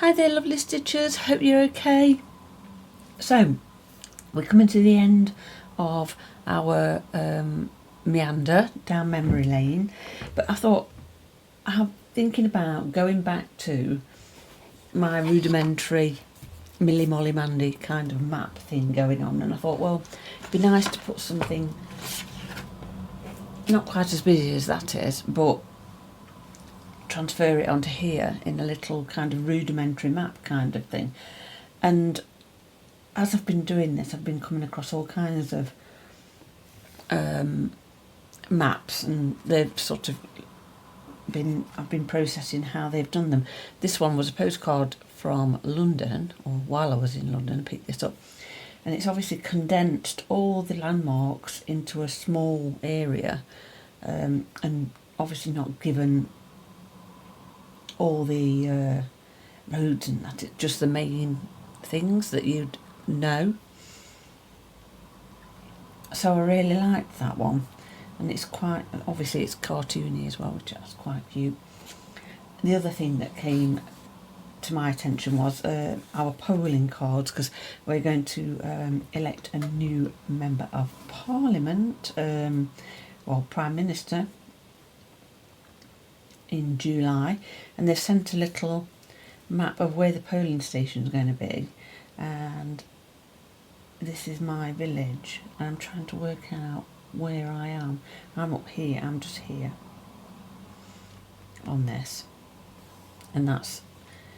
Hi there lovely stitchers, hope you're okay. So we're coming to the end of our meander down memory lane, but I thought I'm thinking about going back to my rudimentary Millie Molly Mandy kind of map thing going on, and I thought, well, it'd be nice to put something not quite as busy as that is, but transfer it onto here in a little kind of rudimentary map kind of thing. And as I've been doing this, I've been coming across all kinds of maps, and they've sort of I've been processing how they've done them. This one was a postcard from London, or while I was in London I picked this up, and it's obviously condensed all the landmarks into a small area, and obviously not given all the roads and that, it's just the main things that you'd know. So I really liked that one, and it's quite, obviously it's cartoony as well, which is quite cute. The other thing that came to my attention was our polling cards, because we're going to elect a new member of Parliament, well, Prime Minister, in July, and they've sent a little map of where the polling station is going to be, and this is my village, and I'm trying to work out where I am. I'm up here, I'm just here on this, and that's,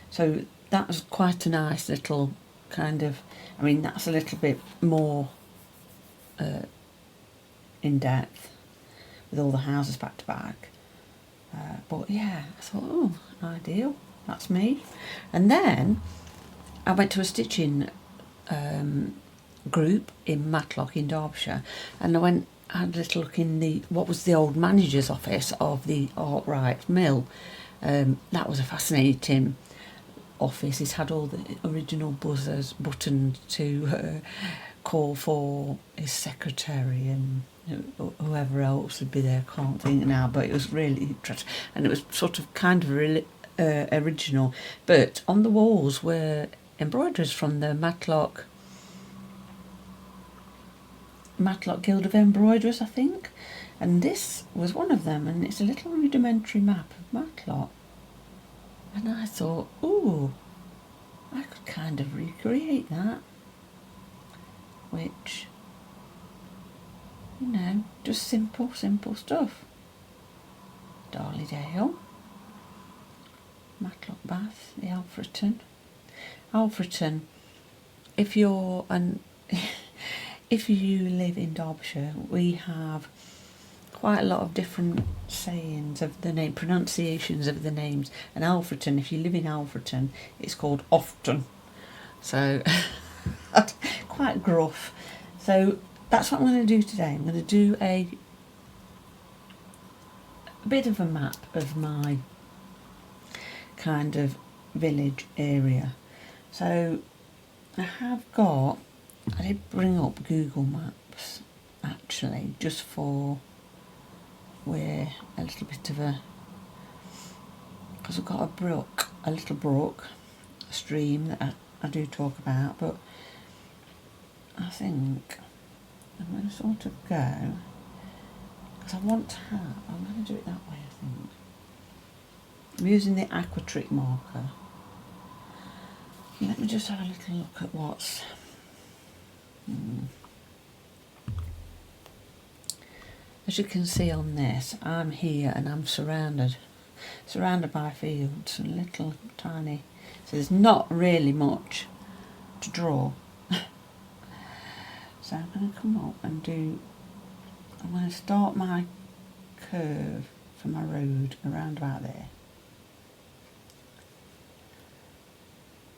so that was quite a nice little kind of, I mean that's a little bit more in depth with all the houses back to back, but yeah, I thought, oh, ideal, that's me. And then I went to a stitching group in Matlock in Derbyshire, and I had a little look in the, what was the old manager's office of the Arkwright Mill. That was a fascinating office. It had all the original buttons to call for his secretary and whoever else would be there, I can't think now, but it was really interesting, and it was sort of kind of original. But on the walls were embroideries from the Matlock Guild of Embroiderers, I think, and this was one of them, and it's a little rudimentary map of Matlock, and I thought, ooh, I could kind of recreate that, which, you know, just simple stuff. Darlydale, Matlock Bath, the Alfreton, if you're if you live in Derbyshire, we have quite a lot of different sayings of the name, pronunciations of the names. And Alfreton, if you live in Alfreton, it's called often. So quite gruff. So that's what I'm going to do today. I'm going to do a bit of a map of my kind of village area. So I did bring up Google Maps actually, just for where a little bit of a, because I've got a little brook, a stream that I do talk about, but I think I'm going to sort of go, because I'm going to do it that way, I think. I'm using the aquatrick marker. Let me just have a little look at what's as you can see on this, I'm here and I'm surrounded by fields and little tiny, so there's not really much to draw. So I'm going to come up and I'm going to start my curve for my road around about there,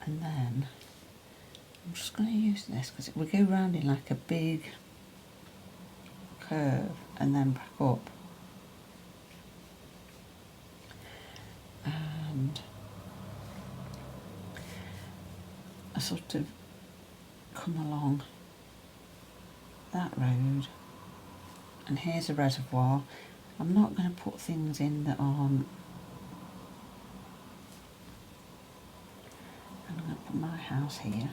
and then I'm just going to use this because it will go round in like a big curve and then back up, and I sort of come along that road, and here's a reservoir. I'm not going to put things in that aren't from my house here.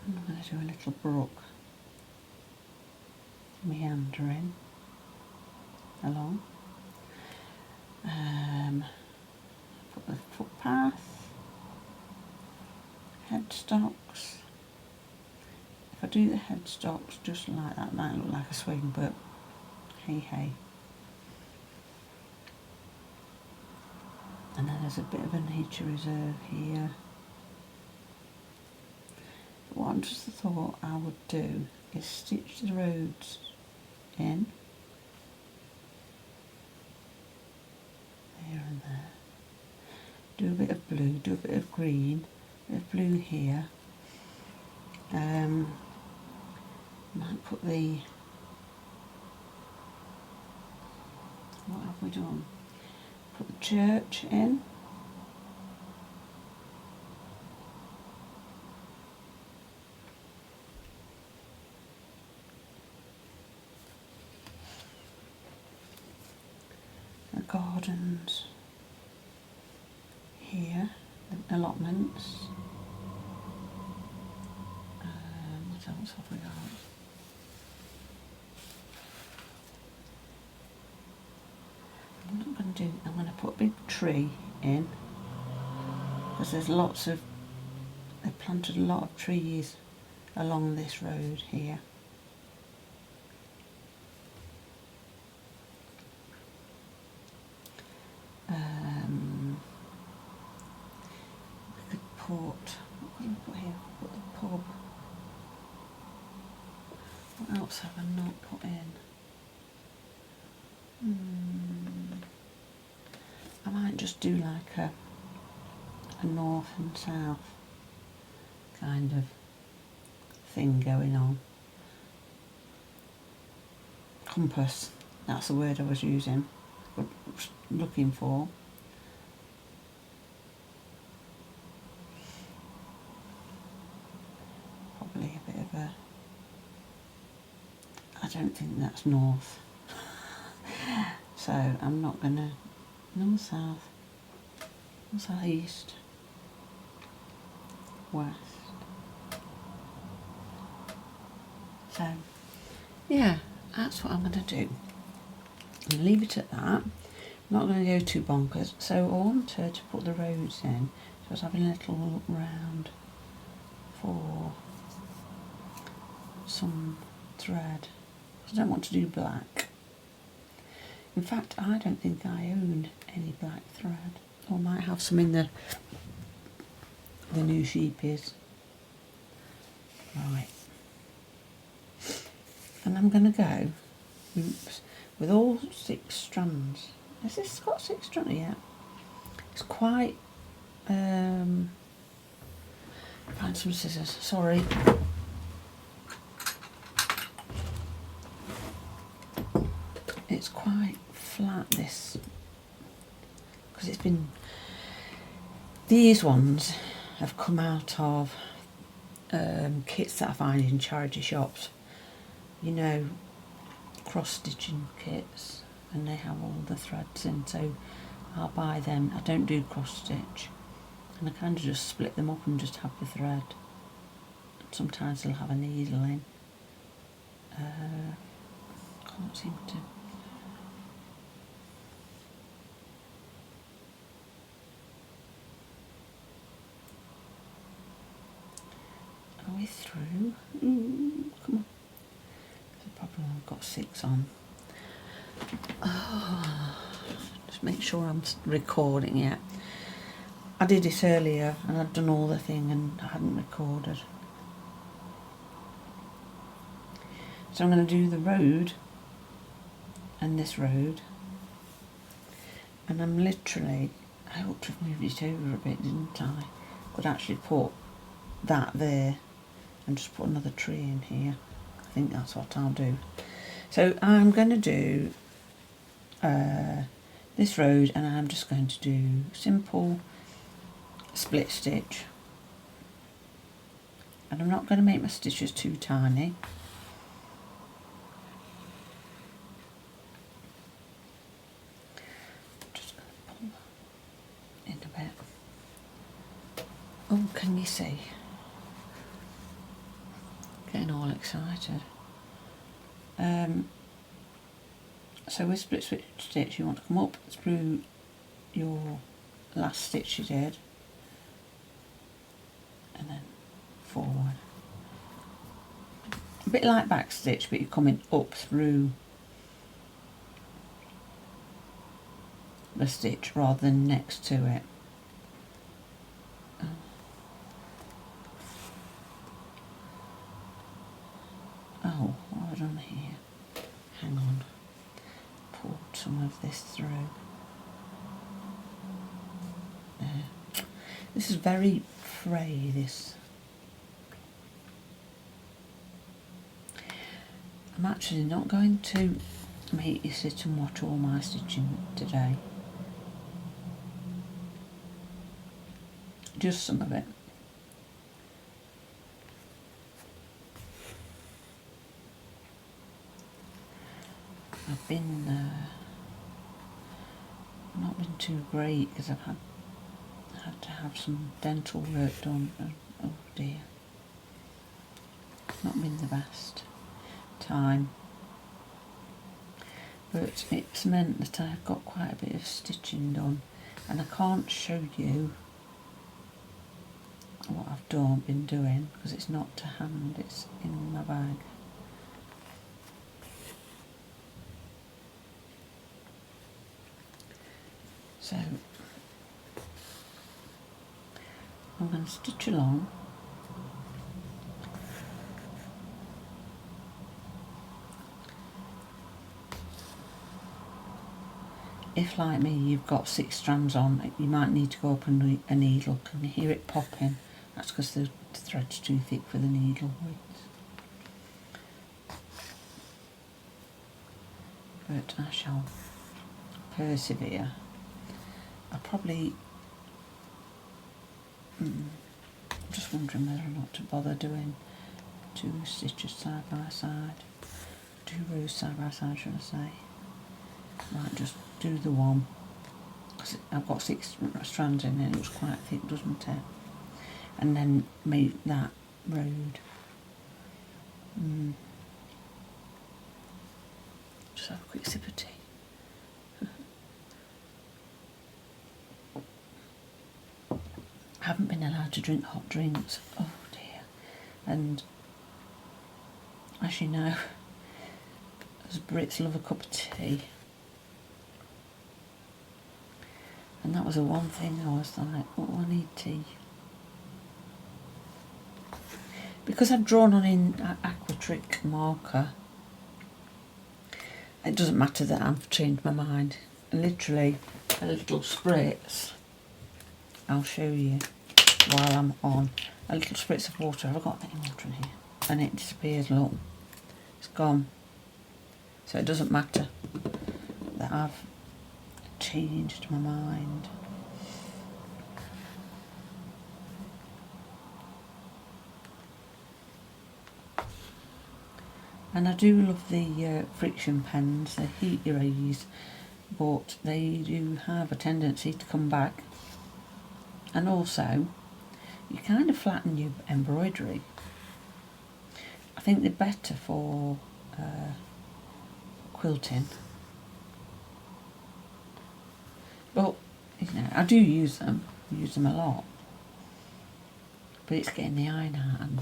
I'm going to do a little brook meandering along. Put the footpath, headstocks. If I do the headstocks just like that, might look like a swing, but hey hey. And then there's a bit of a nature reserve here. But what I just thought I would do is stitch the roads in. There and there. Do a bit of blue, do a bit of green, a bit of blue here. Might put the, what have we done? Put the church in. The gardens here, the allotments. What else have we got? I'm not going to do, I'm going to put a big tree in because there's lots of, they've planted a lot of trees along this road here. We could put, what can we put here? Put the pub. What else have I not put in? I might just do like a north and south kind of thing going on. Compass, that's the word I was using, looking for. Probably a bit of a, I don't think that's north. So I'm not gonna, north, south, south, east, west. So yeah, that's what I'm gonna do. And leave it at that. I'm not gonna go too bonkers. So I want her to put the roads in. So I was having a little look round for some thread. I don't want to do black. In fact, I don't think I own any black thread. Or I might have some in the new SCHEEPJES. Right. And I'm going to go, oops, with all 6 strands. Has this got 6 strands yet? It's quite, find some scissors, sorry. It's quite flat, this, because it's been, these ones have come out of kits that I find in charity shops, you know, cross stitching kits, and they have all the threads in, so I'll buy them. I don't do cross stitch, and I kind of just split them up and just have the thread. Sometimes they'll have a needle in. Can't seem to. Are we through? Come on. There's a problem, I've got 6 on. Oh, just make sure I'm recording yet. I did it earlier and I'd done all the thing and I hadn't recorded. So I'm going to do the road and this road. And I'm literally, I ought to have moved it over a bit, didn't I? Could actually put that there and just put another tree in here. I think that's what I'll do. So I'm going to do this road, and I'm just going to do simple split stitch, and I'm not going to make my stitches too tiny. Can you see? Getting all excited. So with split stitch, you want to come up through your last stitch you did, and then forward. A bit like back stitch, but you're coming up through the stitch rather than next to it. Oh, what have I done here? Hang on. Pulled some of this through. There. This is very fray, this. I'm actually not going to make you sit and watch all my stitching today. Just some of it. I've been not been too great because I've had to have some dental work done. Oh dear, not been the best time, but it's meant that I've got quite a bit of stitching done, and I can't show you what I've been doing because it's not to hand, it's in my bag. So I'm going to stitch along. If, like me, you've got 6 strands on, you might need to go up a needle. Can you hear it popping? That's because the thread's too thick for the needle width. But I shall persevere. I probably... I'm just wondering whether or not to bother doing 2 stitches side by side. 2 rows side by side, should I say. Might just do the one, because I've got 6 strands in it, it looks quite thick, doesn't it? And then make that road. Just have a quick sip of tea. I haven't been allowed to drink hot drinks, oh dear. And as you know, as Brits love a cup of tea. And that was the one thing I was like, oh, I need tea. Because I've drawn on in Aquatrick marker, it doesn't matter that I've changed my mind. Literally a little spritz, I'll show you while I'm on. A little spritz of water, have I got any water in here? And it disappears, look. It's gone. So it doesn't matter that I've changed my mind. And I do love the friction pens, the heat erase, but they do have a tendency to come back. And also, you kind of flatten your embroidery. I think they're better for quilting. But, you know, I do use them a lot. But it's getting the iron out, and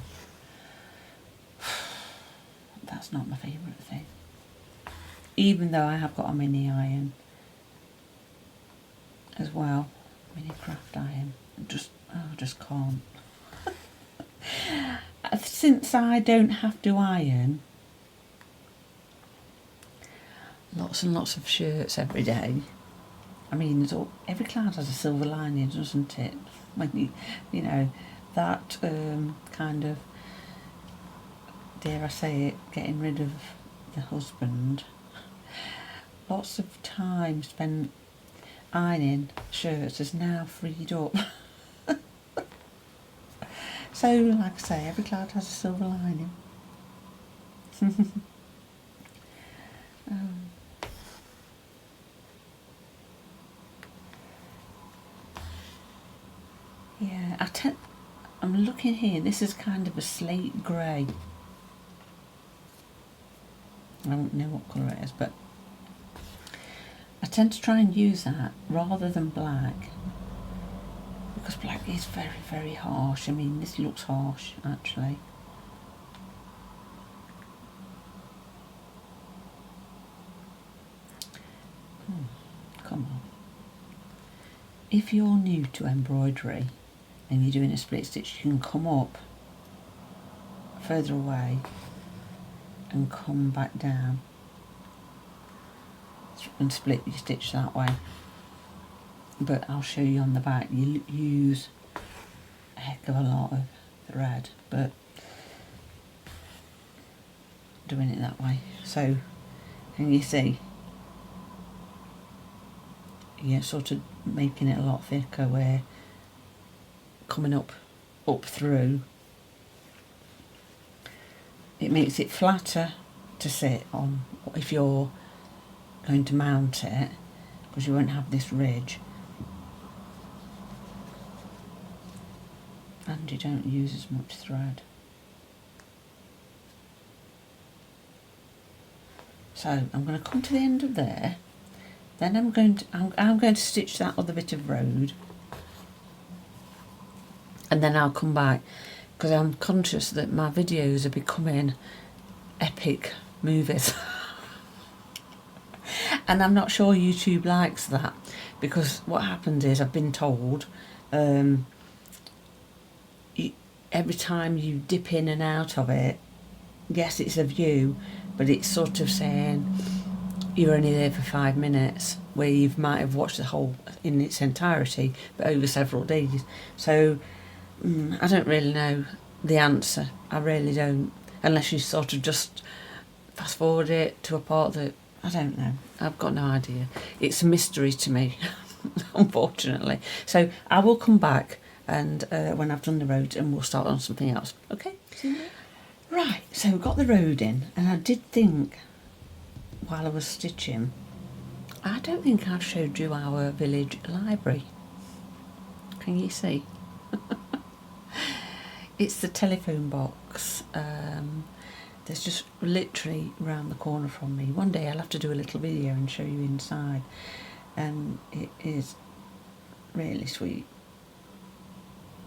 that's not my favourite thing. Even though I have got a mini iron as well, mini craft iron. I just can't. Since I don't have to iron lots and lots of shirts every day, I mean, every cloud has a silver lining, doesn't it? When you know, that kind of, dare I say it, getting rid of the husband. Lots of time spent ironing shirts is now freed up. So, like I say, every cloud has a silver lining. Yeah, I'm looking here, this is kind of a slate grey. I don't know what colour it is, but I tend to try and use that rather than black, because black is very, very harsh. I mean, this looks harsh actually. Come on. If you're new to embroidery and you're doing a split stitch, you can come up further away and come back down and split your stitch that way. But I'll show you on the back, you use a heck of a lot of thread, but doing it that way. So can you see, you're sort of making it a lot thicker, where coming up through, it makes it flatter to sit on if you're going to mount it, because you won't have this ridge, and you don't use as much thread. So I'm going to come to the end of there, then I'm going to stitch that other bit of road, and then I'll come back, because I'm conscious that my videos are becoming epic movies. And I'm not sure YouTube likes that, because what happens is, I've been told, every time you dip in and out of it, yes, it's a view, but it's sort of saying you're only there for 5 minutes, where you might have watched the whole in its entirety, but over several days. So I don't really know the answer. I really don't, unless you sort of just fast forward it to a part that, I don't know. I've got no idea. It's a mystery to me, unfortunately. So I will come back, and when I've done the road, and we'll start on something else. Okay? Right, so we've got the road in, and I did think, while I was stitching, I don't think I showed you our village library. Can you see? It's the telephone box. There's just literally round the corner from me. One day I'll have to do a little video and show you inside, and it is really sweet.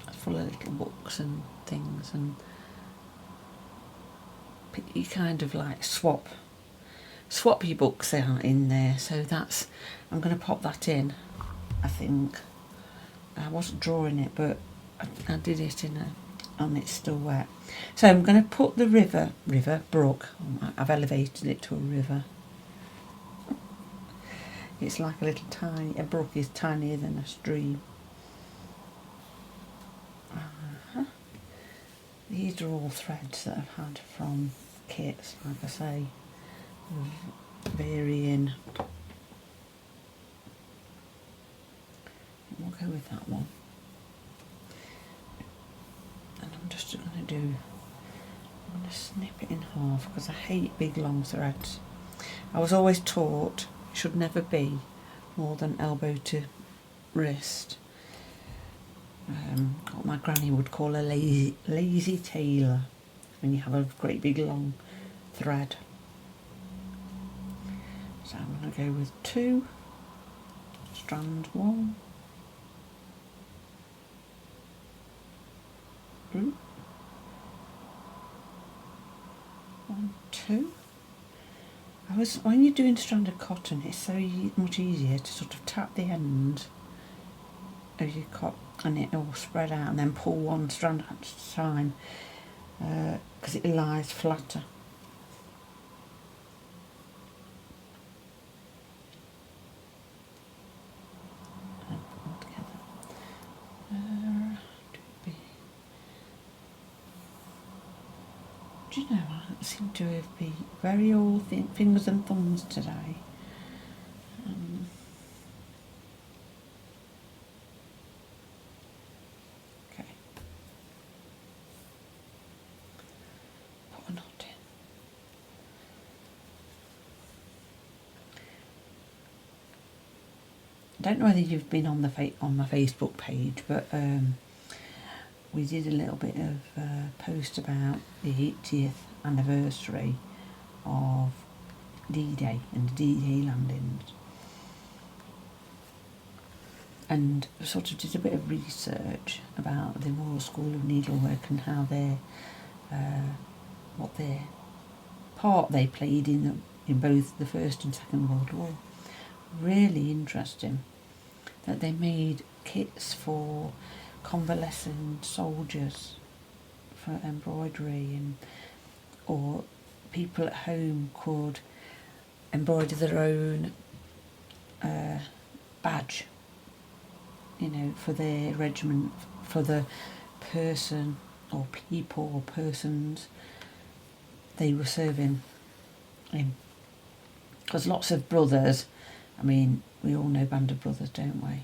It's full of little books and things, and you kind of like swap your books out in there. So that's, I'm going to pop that in, I think. I wasn't drawing it, but I did it in a, and it's still wet. So I'm going to put the brook, I've elevated it to a river. It's like a little a brook is tinier than a stream. These are all threads that I've had from kits, like I say, varying. We'll go with that one. And I'm just going to snip it in half, because I hate big long threads. I was always taught it should never be more than elbow to wrist. What my granny would call a lazy tailor, when you have a great big long thread. So I'm going to go with 2, strand 1, group 1, 2. When you're doing stranded cotton, it's so much easier to sort of tap the end of your cotton, and it will spread out, and then pull one strand at a time, because it lies flatter. And put them together. Do you know, I seem to have been very all fingers and thumbs today. Okay. Put a knot in. I don't know whether you've been on my Facebook page, but we did a little bit of post about the 80th anniversary of D-Day and the D-Day landings, and sort of did a bit of research about the Royal School of Needlework and how what their part they played in both the First and Second World War. Really interesting that they made kits for convalescent soldiers for embroidery, or people at home could embroider their own badge, you know, for their regiment, for the person or people or persons they were serving in. Because lots of brothers, I mean, we all know Band of Brothers, don't we?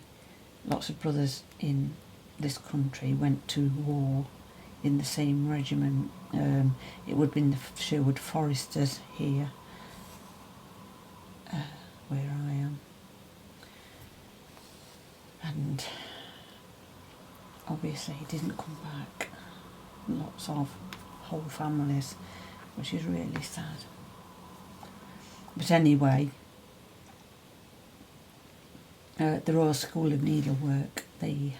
Lots of brothers in this country went to war in the same regiment. It would have been the Sherwood Foresters here, where I am. And obviously he didn't come back. Lots of whole families, which is really sad. But anyway, the Royal School of Needlework, they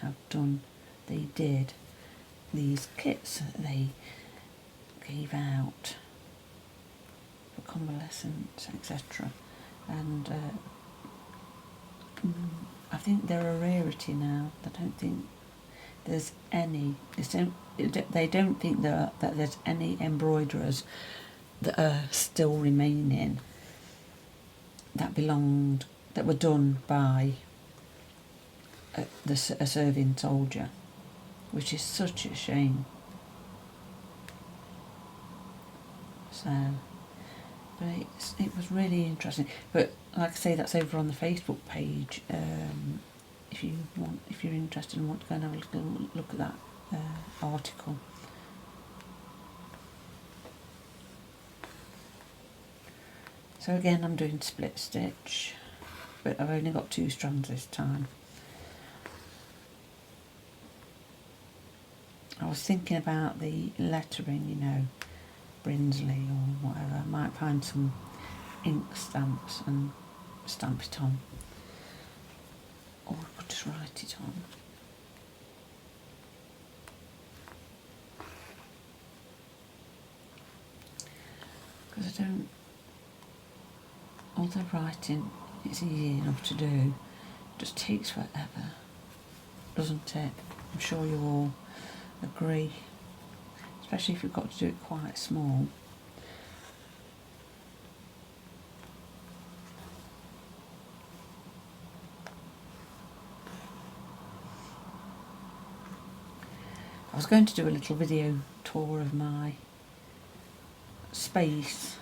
did these kits that they gave out for convalescents, etc. And I think they're a rarity now. I don't think there's any. They don't think that there's any embroiderers that are still remaining that were done by a serving soldier, which is such a shame. So, but it was really interesting. But like I say, that's over on the Facebook page. If you're interested and want to go and have a little look at that article. So again, I'm doing split stitch, but I've only got 2 strands this time. I was thinking about the lettering, you know, Brinsley or whatever. I might find some ink stamps and stamp it on, or I could just write it on. Because I don't, although writing it's easy enough to do, it just takes forever, doesn't it? I'm sure you all agree, especially if you've got to do it quite small. I was going to do a little video tour of my space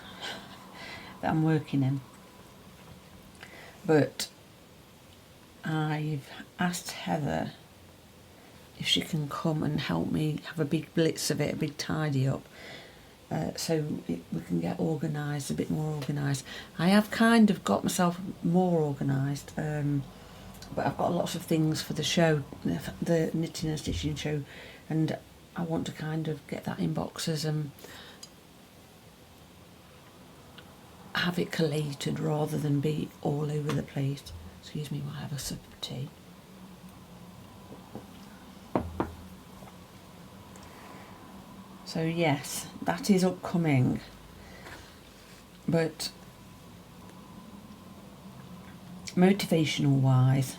that I'm working in, but I've asked Heather if she can come and help me have a big blitz of it, a big tidy up, so we can get organised, a bit more organised. I have kind of got myself more organised, but I've got lots of things for the show, the knitting and stitching show, and I want to kind of get that in boxes and have it collated rather than be all over the place. Excuse me while I have a sip of tea. So yes, that is upcoming, but motivational wise,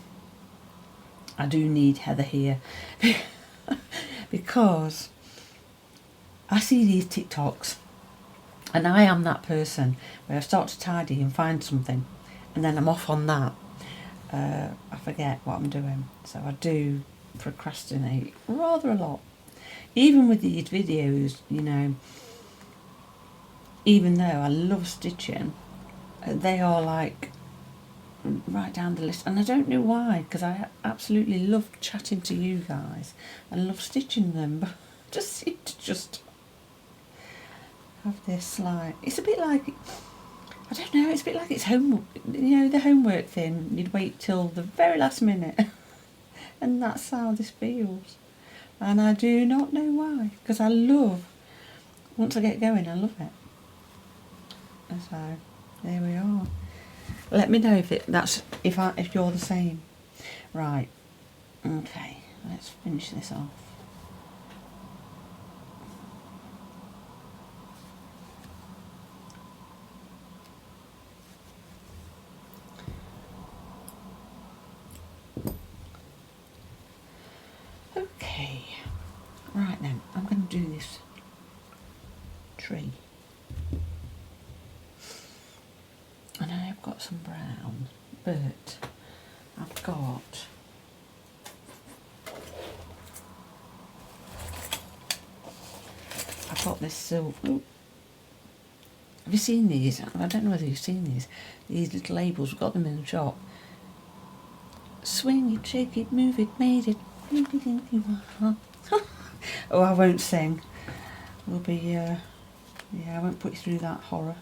I do need Heather here because I see these TikToks and I am that person where I start to tidy and find something and then I'm off on that. I forget what I'm doing, so I do procrastinate rather a lot. Even with these videos, you know, even though I love stitching, they are like right down the list, and I don't know why, because I absolutely love chatting to you guys and love stitching them, but I just seem to have this, like, it's a bit like, I don't know, it's a bit like it's homework, you know, the homework thing, you'd wait till the very last minute and that's how this feels. And I do not know why, because I love, once I get going, I love it. And so, there we are. Let me know if if you're the same. Right, okay, let's finish this off. Okay, right then, I'm going to do this tree. I know I've got some brown, but I've got this silver. Ooh. Have you seen these? I don't know whether you've seen these. These little labels, we've got them in the shop. Swing it, shake it, move it, made it. Oh, I won't sing. We'll be, yeah, I won't put you through that horror.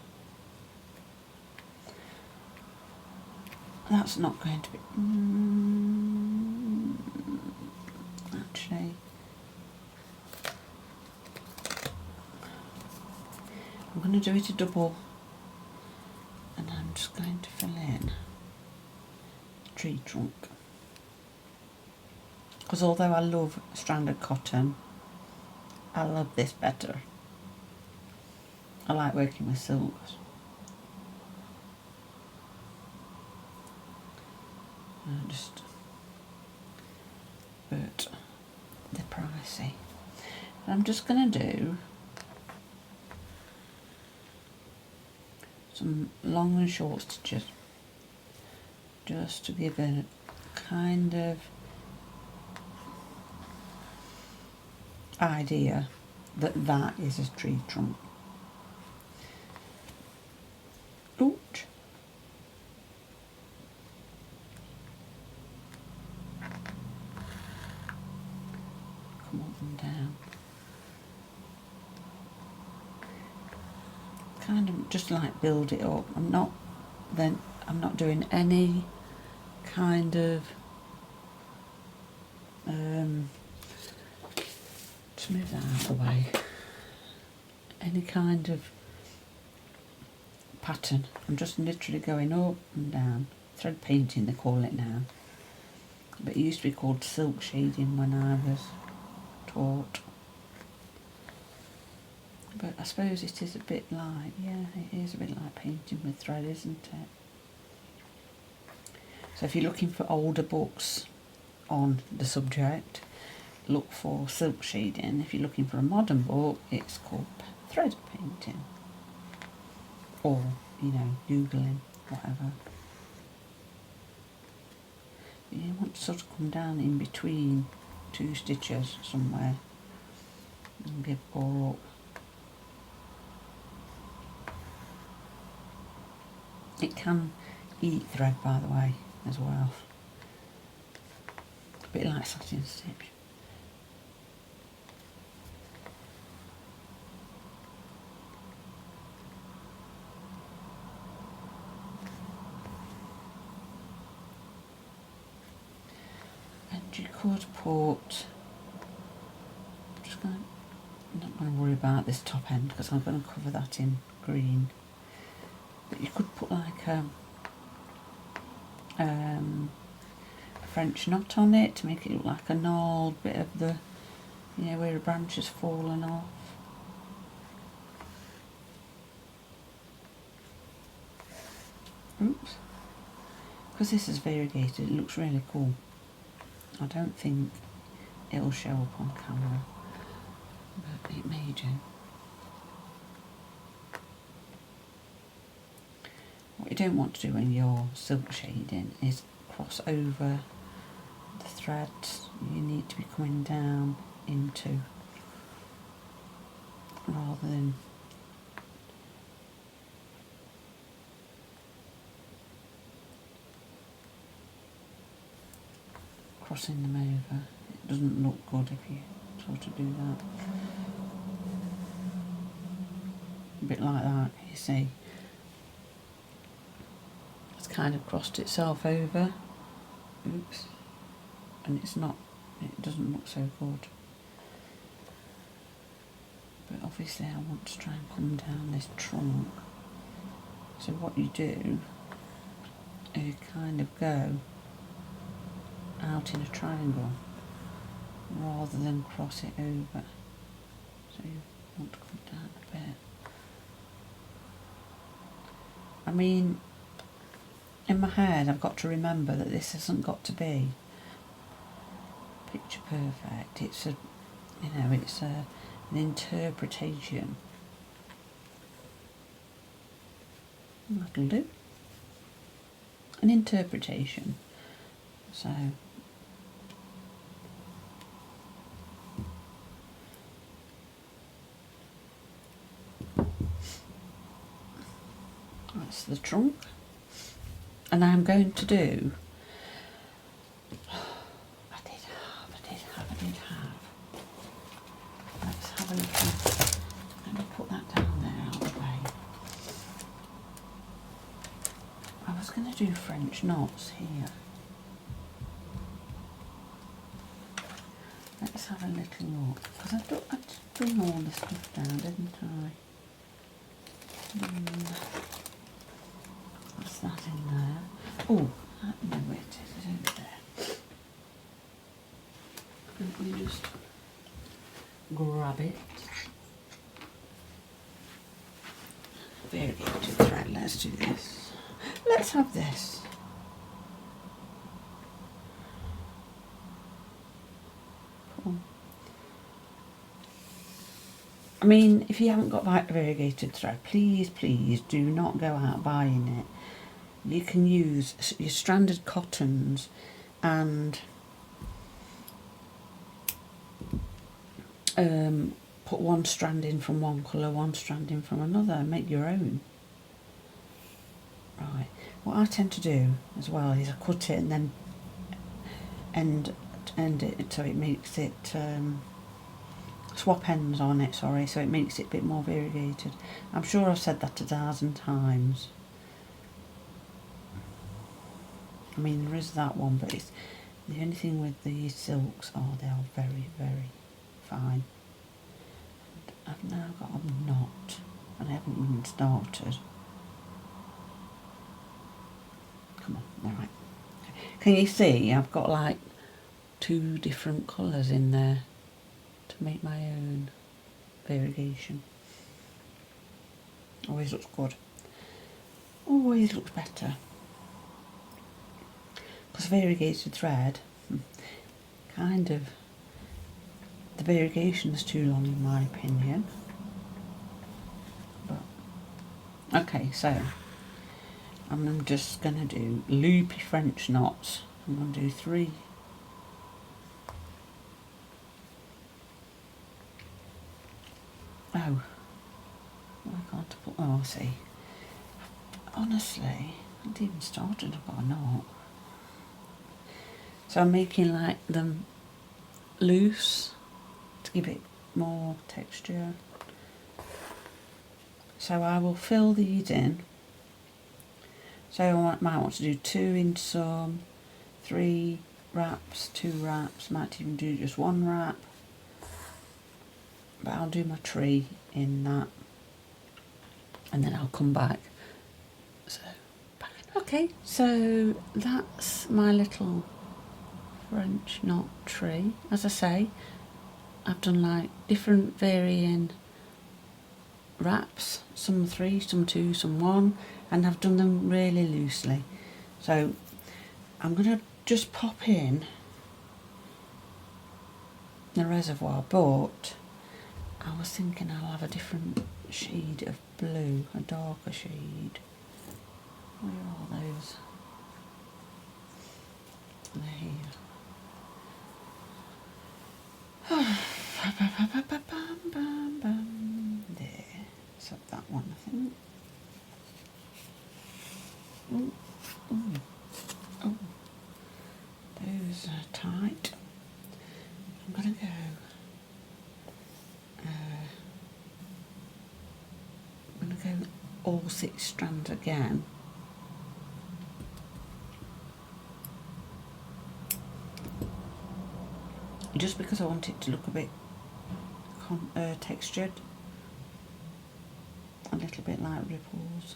That's not going to be... actually... I'm going to do it a double. And I'm just going to fill in the tree trunk. Because although I love stranded cotton, I love this better. I like working with silks. But they're pricey. And I'm just going to do some long and short stitches, just to give a kind of idea that that is a tree trunk. Ouch. Come up and down. Kind of just like build it up. I'm not doing any kind of just move that out of the way. Any kind of pattern. I'm just literally going up and down. Thread painting they call it now. But it used to be called silk shading when I was taught. But I suppose it is a bit like, yeah, it is a bit like painting with thread, isn't it? So if you're looking for older books on the subject, look for silk shading. If you're looking for a modern book, it's called thread painting. Or, you know, Googling, whatever. You want to sort of come down in between two stitches somewhere and give all up. It can eat thread, by the way, as well. A bit like satin stitch. And you could put... I'm not going to worry about this top end because I'm going to cover that in green. But you could put like a French knot on it to make it look like a gnarled bit of the, you know, where a branch has fallen off. Oops. Because this is variegated, it looks really cool. I don't think it'll show up on camera, but it may do. What you don't want to do when you're silk shading is cross over the threads. You need to be coming down into, rather than crossing them over. It doesn't look good if you sort of do that. A bit like that, you see. Kind of crossed itself over. Oops. And it's not, it doesn't look so good. obviously I want to try and come down this trunk. So what you do, you kind of go out in a triangle rather than cross it over. So you want to come down a bit. I mean, in my head I've got to remember that this hasn't got to be picture perfect. It's a, you know, it's an interpretation. That'll do. An interpretation. So that's the trunk. And I'm going to do, I did have. Let's have a little, let me put that down there out of the way. I was going to do French knots here. Let's have a little look, because I did bring all the stuff down, didn't I? What's that in there? Oh, no, wait, is it over there? Let me just grab it. Variegated thread, let's do this. Let's have this. Cool. I mean, if you haven't got variegated thread, please do not go out buying it. You can use your stranded cottons and put one strand in from one colour, one strand in from another, and make your own. Right, what I tend to do as well is I cut it and then end it so it makes it, swap ends on it, sorry, so it makes it a bit more variegated. I'm sure I've said that 1,000 times. I mean, there is that one, but it's the only thing with these silks are they are very, very fine. And I've now got a knot, and I haven't even started. Come on, alright. Can you see I've got like 2 different colours in there to make my own variegation. Always looks good. Always looks better. Because variegated thread, kind of, the variegation is too long in my opinion. But, okay, so I'm just going to do loopy French knots. I'm going to do 3. Oh, why can't I put, oh, see. Honestly, I haven't even started, I've got a knot. So I'm making like them loose to give it more texture. So I will fill these in. So I might want to do 2 in some, 3 wraps, 2 wraps, might even do just 1 wrap. But I'll do my tree in that. And then I'll come back. So, okay, so that's my little French knot tree. As I say, I've done like different varying wraps, some 3, some 2, some 1, and I've done them really loosely. So I'm going to just pop in the reservoir, but I was thinking I'll have a different shade of blue, a darker shade. Where are those? They're here. There, so that one I think. Ooh, ooh, oh, those are tight. I'm gonna go. I'm gonna go all 6 strands again. Just because I want it to look a bit textured, a little bit like ripples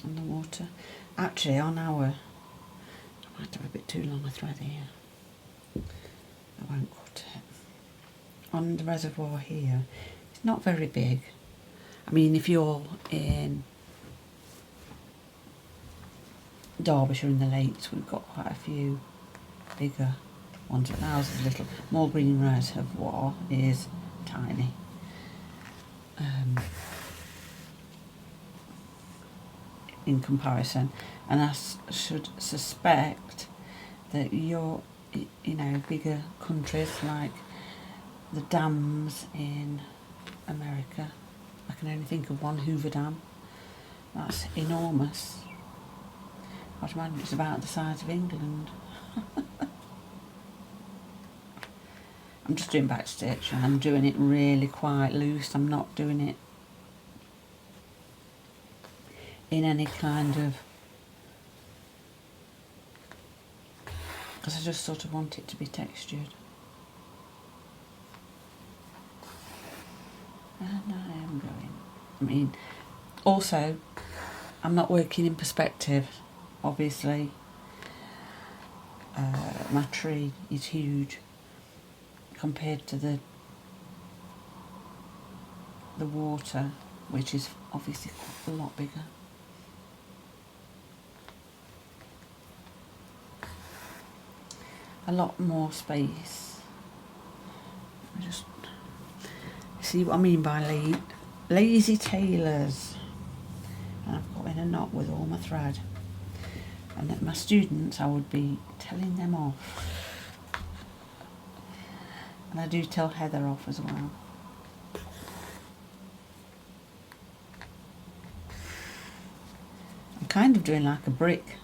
on the water. Actually, on our, I might have a bit too long a thread here. I won't cut it. On the reservoir here, it's not very big. I mean, if you're in Derbyshire in the lakes, we've got quite a few bigger ones, but ours is little. Moor Green Reservoir is tiny. In comparison, and I should suspect that you're, you know, bigger countries like the dams in America. I can only think of one, Hoover Dam. That's enormous. I'd imagine it's about the size of England. I'm just doing back stitch and I'm doing it really quite loose. I'm not doing it in any kind of, because I just sort of want it to be textured. And I am going, I mean, also I'm not working in perspective, obviously. My tree is huge compared to the water, which is obviously a lot bigger. A lot more space. Just see what I mean by lazy tailors. And I've got in a knot with all my thread. And at my students, I would be telling them off. And I do tell Heather off as well. I'm kind of doing like a brick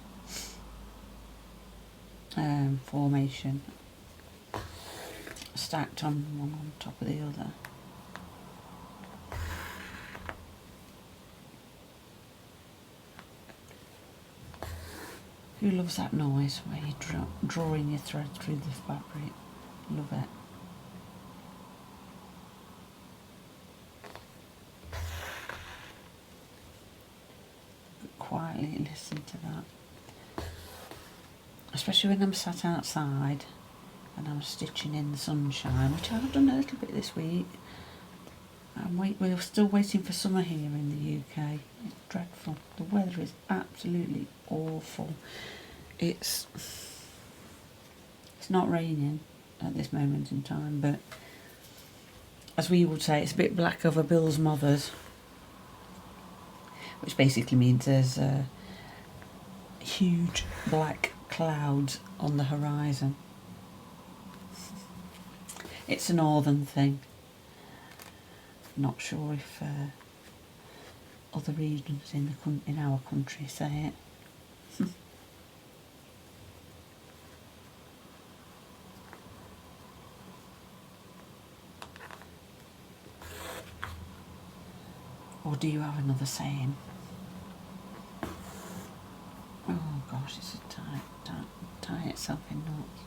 formation, stacked on one on top of the other. Who loves that noise where you're drawing your thread through the fabric? Love it. Quietly listen to that. Especially when I'm sat outside and I'm stitching in the sunshine, which I've done a little bit this week. We're still waiting for summer here in the UK. It's dreadful. The weather is absolutely awful. It's not raining at this moment in time, but as we would say, it's a bit black over Bill's mothers, which basically means there's huge black clouds on the horizon. It's a northern thing. Not sure if other regions in our country say it. Or do you have another saying? Oh gosh, it's a tie itself in knots.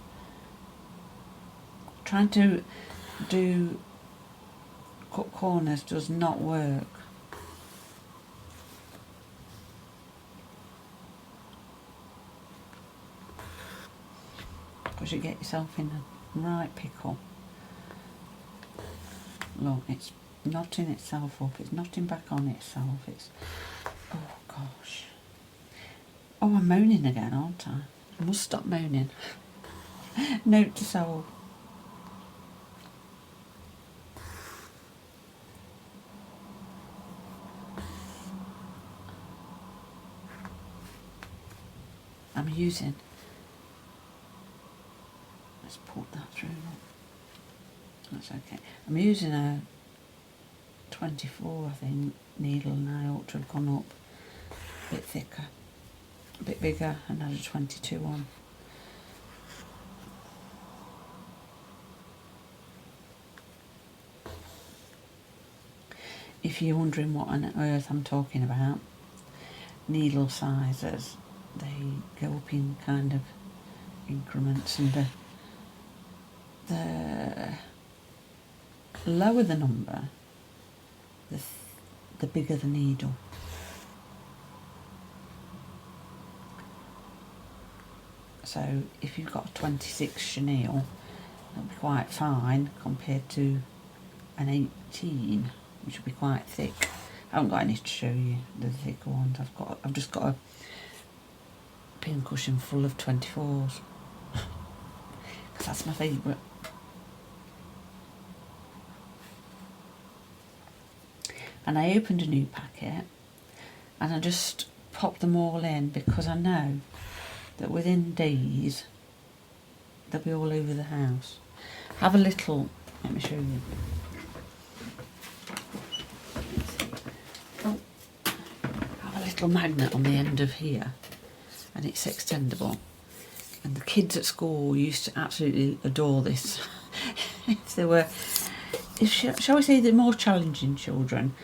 Trying to do cut corners does not work. Because you get yourself in a right pickle. Look, it's knotting itself up, it's knotting back on itself, it's, oh gosh. Oh, I'm moaning again, aren't I? I must stop moaning. Note to self. I'm using, let's put that through, that's okay. I'm using a 24, I think, needle, and I ought to have gone up a bit thicker, a bit bigger, and added a 22 on. If you're wondering what on earth I'm talking about, needle sizes, they go up in kind of increments, and the lower the number, the bigger the needle. So if you've got a 26 chenille, that'll be quite fine compared to an 18, which will be quite thick. I haven't got any to show you the thicker ones. I've just got a pin cushion full of 24s because that's my favourite. And I opened a new packet and I just popped them all in because I know that within days they'll be all over the house. Have a little, let me show you. Oh, have a little magnet on the end of here, and it's extendable. And the kids at school used to absolutely adore this. If they were, shall we say, the more challenging children,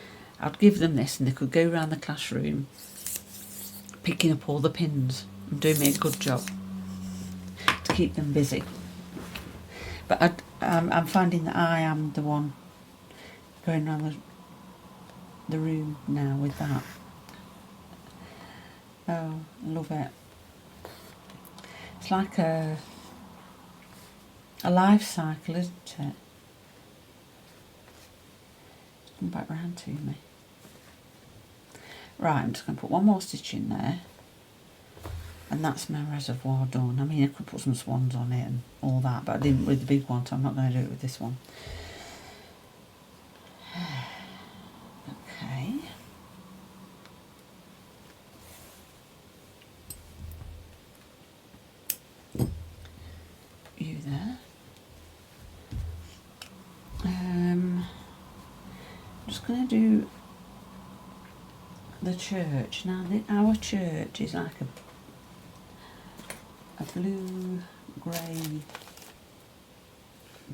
I'd give them this and they could go around the classroom picking up all the pins and doing me a good job to keep them busy. But I'm finding that I am the one going around the room now with that. Oh, I love it. It's like a life cycle, isn't it? It's come back round to me. Right, I'm just going to put one more stitch in there. And that's my reservoir done. I mean, I could put some swans on it and all that, but I didn't with the big one, so I'm not going to do it with this one. Okay. You there. I'm just going to do the church. Now, our church is like a blue, grey,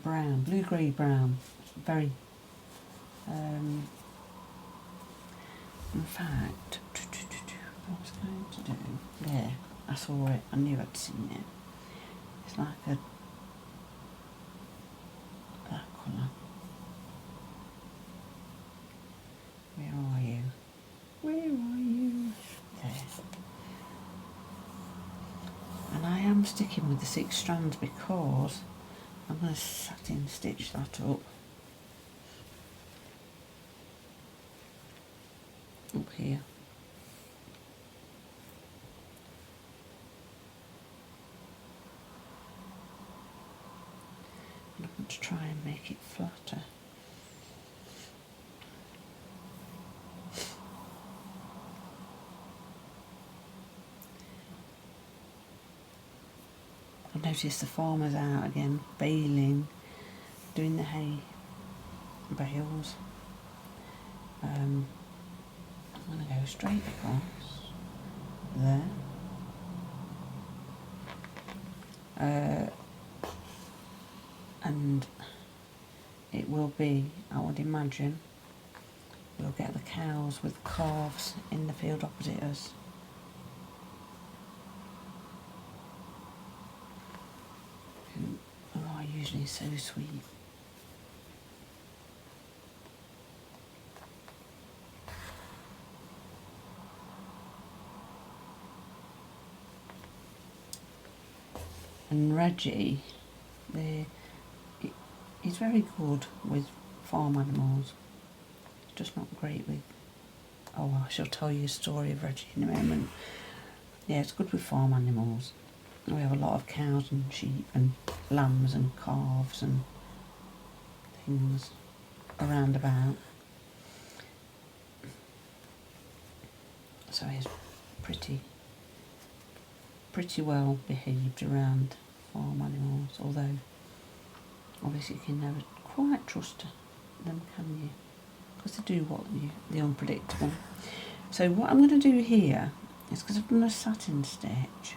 brown, blue, grey, brown. Very, in fact, what was I going to do? There, I saw it, I knew I'd seen it. It's like that colour. Where are you? Where are you? There. And I am sticking with the 6 strands because I'm going to satin stitch that up here. And I'm going to try and make it flatter. I've noticed the farmers out again, baling, doing the hay bales. I'm going to go straight across there. And it will be, I would imagine, we'll get the cows with calves in the field opposite us. Who are usually so sweet. And Reggie, he's very good with farm animals, just not great with, oh, I shall tell you a story of Reggie in a moment. Yeah, it's good with farm animals. We have a lot of cows and sheep and lambs and calves and things around about. So he's pretty well behaved around farm animals, although obviously you can never quite trust them, can you? Because they do the unpredictable. So what I'm going to do here is, because I've done a satin stitch,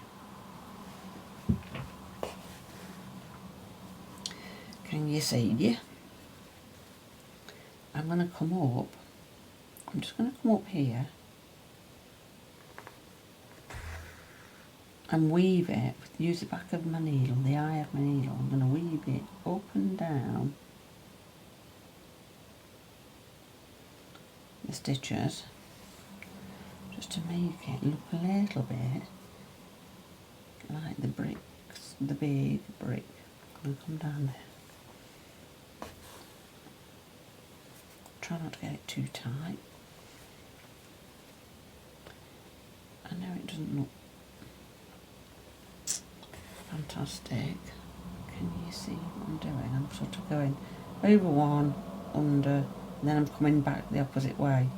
can you see? I'm going to come up, I'm just going to come up here and weave it, use the back of my needle, the eye of my needle, I'm going to weave it up and down the stitches, just to make it look a little bit like the bricks, the big brick. I'm going to come down there. Try not to get it too tight. I know it doesn't look fantastic. Can you see what I'm doing? I'm sort of going over one, under, and then I'm coming back the opposite way.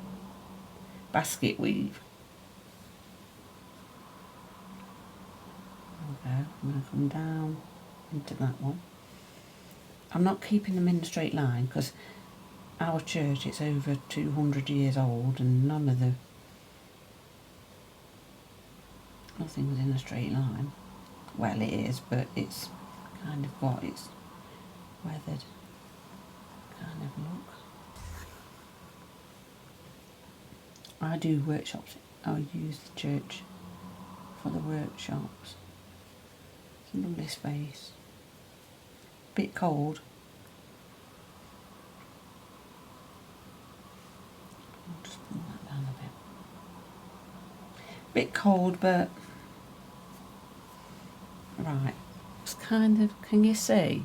Basket weave. There we go. I'm going to come down into that one. I'm not keeping them in a straight line because our church, it's over 200 years old, and nothing's in a straight line. Well, it is, but it's kind of got its weathered kind of look. I do workshops. I use the church for the workshops. It's a lovely space. Bit cold. I'll just pull that down a bit. Bit cold, but right. It's kind of, can you see?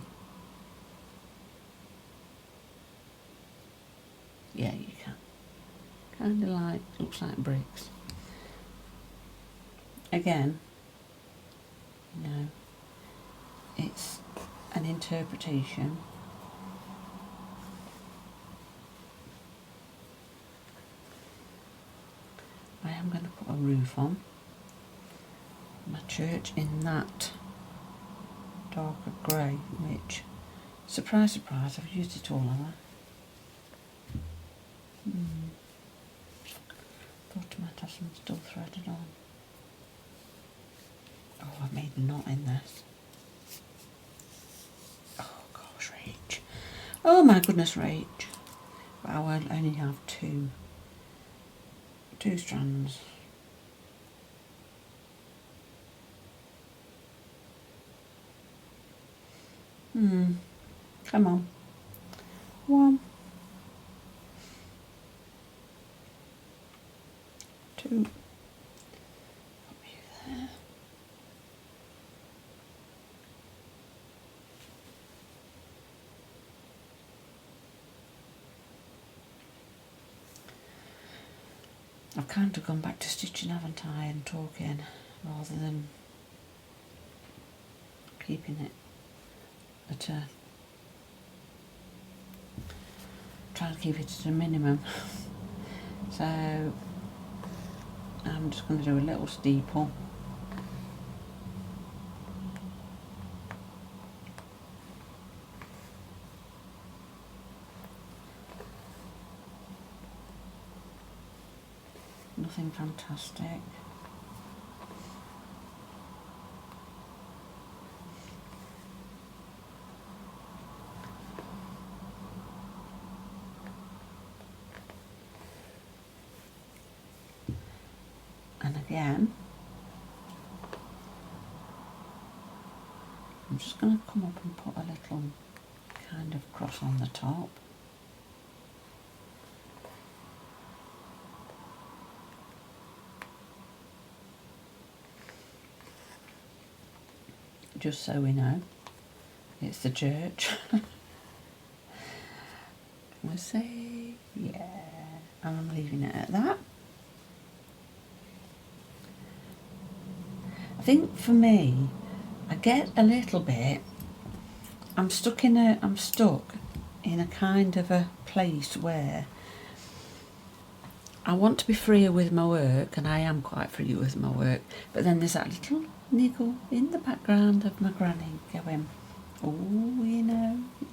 Yeah, you can. Kind of like, looks like bricks. Again, you know, it's an interpretation. I am going to put a roof on my church in that darker grey, which, surprise, surprise, I've used it all, have I? Thought I might have some still threaded on. Oh, I've made a knot in this. Oh gosh, Rach. Oh my goodness, Rach. Wow, I only have two strands. Come on. One. Two. Put you there. I've kind of gone back to stitching, haven't I, and talking rather than keeping it at a, trying to keep it at a minimum. So I'm just going to do a little steeple. Nothing fantastic. And again, I'm just going to come up and put a little kind of cross on the top. Just so we know, it's the church. We'll say, yeah, and I'm leaving it at that. I think for me, I get a little bit, I'm stuck in a kind of a place where I want to be freer with my work, and I am quite free with my work, but then there's that little niggle in the background of my granny going, oh, you know, it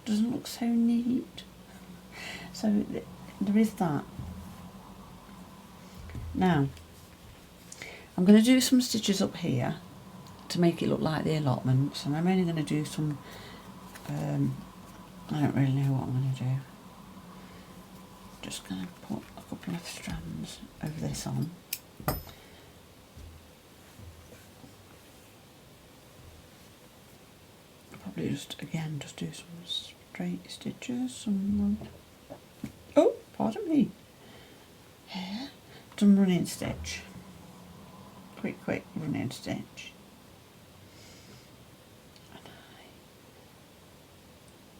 doesn't look so neat. So there is that. Now, I'm going to do some stitches up here to make it look like the allotments, and I'm only going to do some, I don't really know what I'm going to do. Just going to put a couple of strands over this on. Probably just do some straight stitches, oh, pardon me, here, done running stitch, quick running stitch, and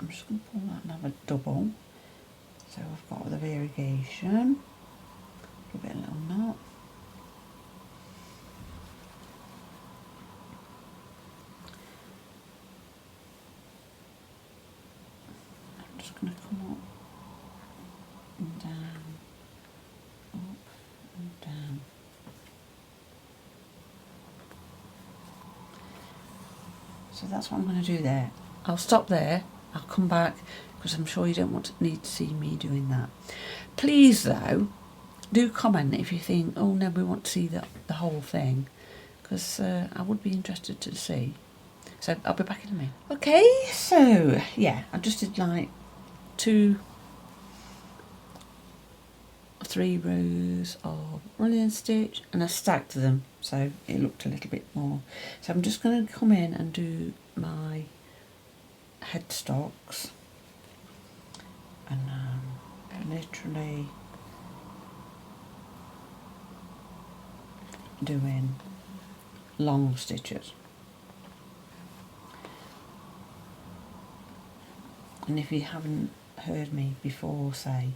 I'm just going to pull that and have a double, so I've got the variegation, give it a little knot. I'm just going to come up and down, up and down. So that's what I'm going to do there. I'll stop there, I'll come back, because I'm sure you don't need to see me doing that. Please though, do comment if you think, oh no, we want to see the whole thing, because I would be interested to see. So I'll be back in a minute. Okay, so yeah, I just did like 3 rows of running stitch and I stacked them so it looked a little bit more. So I'm just going to come in and do my headstocks, and literally doing long stitches. And if you haven't heard me before say,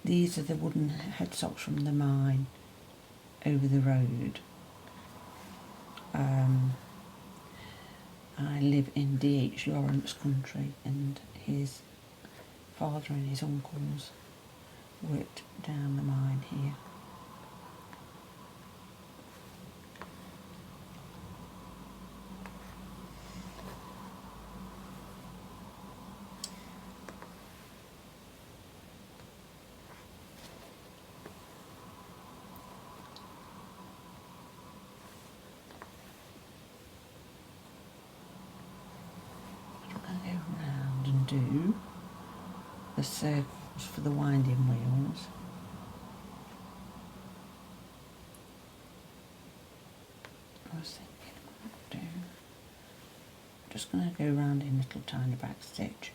these are the wooden headstocks from the mine over the road. I live in D.H. Lawrence country, and his father and his uncles worked down the mine here. Do the circles for the winding wheels. I was thinking what to do. I'm just going to go around in little tiny back stitch.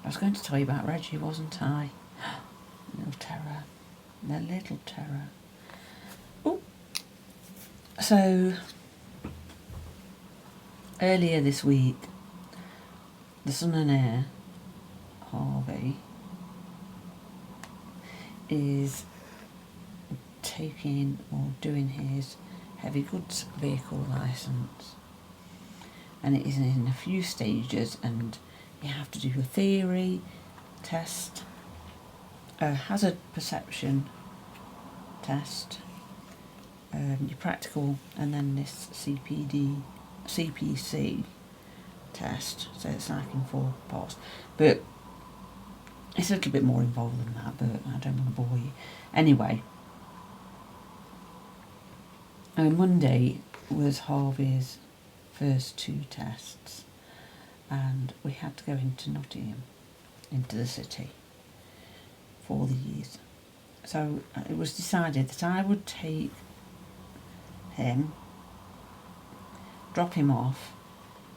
I was going to tell you about Reggie, wasn't I? Little terror. The little terror. Oh. So, earlier this week, the son and heir, Harvey, is taking or doing his heavy goods vehicle licence. And it is in a few stages, and you have to do a theory test, a hazard perception test, your practical, and then this CPC test. So it's like in 4 parts, but it's a little bit more involved than that, but I don't want to bore you. Anyway, Monday was Harvey's first 2 tests, and we had to go into Nottingham, into the city, for these. So it was decided that I would take him, drop him off,